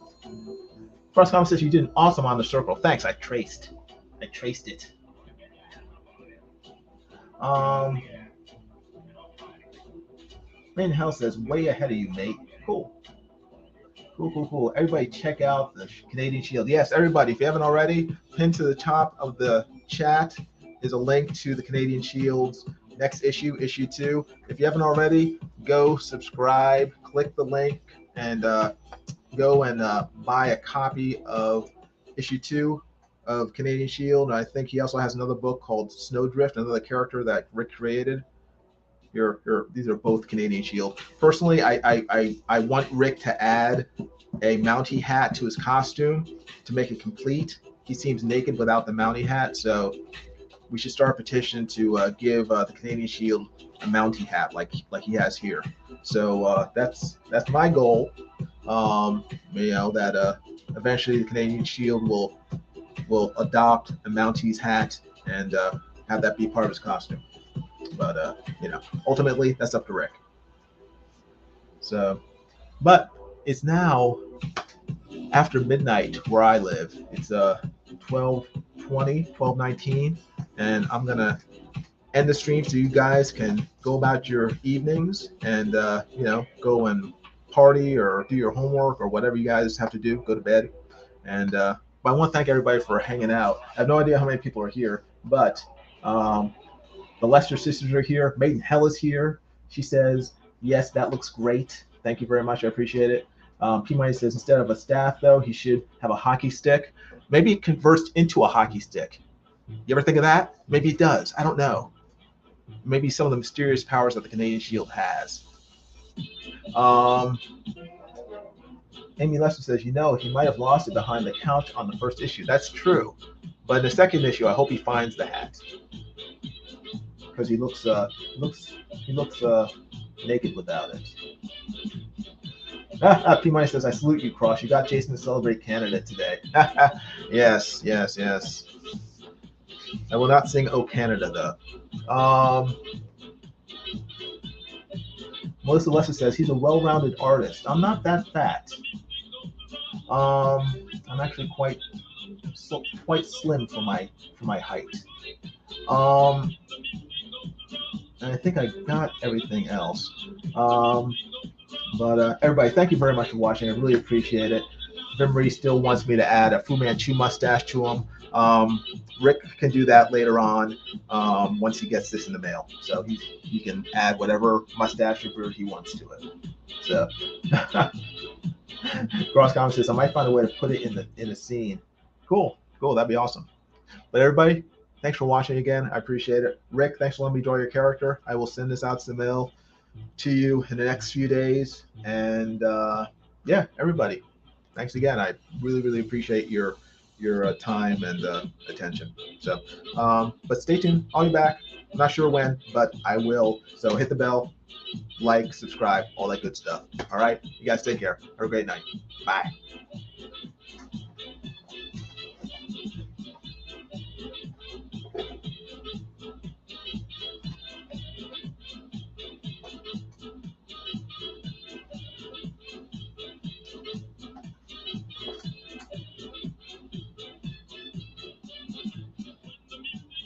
Cross Comics says you did an awesome on the circle. Thanks, I traced it. Maiden Hell says way ahead of you, mate. Cool. Cool. Everybody check out the Canadian Shield. Yes, everybody, if you haven't already, pinned to the top of the chat is a link to the Canadian Shield's next issue, issue 2. If you haven't already, go subscribe, click the link, and go and buy a copy of issue 2 of Canadian Shield. I think he also has another book called Snowdrift, another character that Rick created. These are both Canadian Shield. Personally, I want Rick to add a Mountie hat to his costume to make it complete. He seems naked without the Mountie hat, so we should start a petition to give the Canadian Shield a Mountie hat like he has here. So that's my goal. That eventually the Canadian Shield will adopt a Mountie's hat and have that be part of his costume. But ultimately that's up to Rick. So, but it's now after midnight where I live. It's 12:19, and I'm gonna end the stream so you guys can go about your evenings and go and party or do your homework or whatever you guys have to do. Go to bed. And but I want to thank everybody for hanging out. I have no idea how many people are here, but the Lester sisters are here. Maiden Hell is here. She says, yes, that looks great. Thank you very much. I appreciate it. P. Money says, instead of a staff, though, he should have a hockey stick. Maybe it converts into a hockey stick. You ever think of that? Maybe it does. I don't know. Maybe some of the mysterious powers that the Canadian Shield has. Amy Lester says, he might have lost it behind the couch on the first issue. That's true. But in the second issue, I hope he finds the hat. Because he looks naked without it. P Money says, I salute you, Cross. You got Jason to celebrate Canada today. Yes, yes, yes. I will not sing "Oh Canada" though. Melissa Lester says he's a well-rounded artist. I'm not that fat. I'm actually quite slim for my height. And I think I got everything else. But everybody, thank you very much for watching. I really appreciate it. Vim Marie still wants me to add a Fu Manchu mustache to him. Rick can do that later on once he gets this in the mail. So he can add whatever mustache or beard he wants to it. So Cross Comment says I might find a way to put it in a scene. Cool, that'd be awesome. But everybody, thanks for watching again. I appreciate it. Rick, thanks for letting me draw your character. I will send this out to the mail to you in the next few days. And yeah, everybody, thanks again. I really, really appreciate your time and attention. So, but stay tuned. I'll be back. I'm not sure when, but I will. So hit the bell, like, subscribe, all that good stuff. All right. You guys take care. Have a great night. Bye.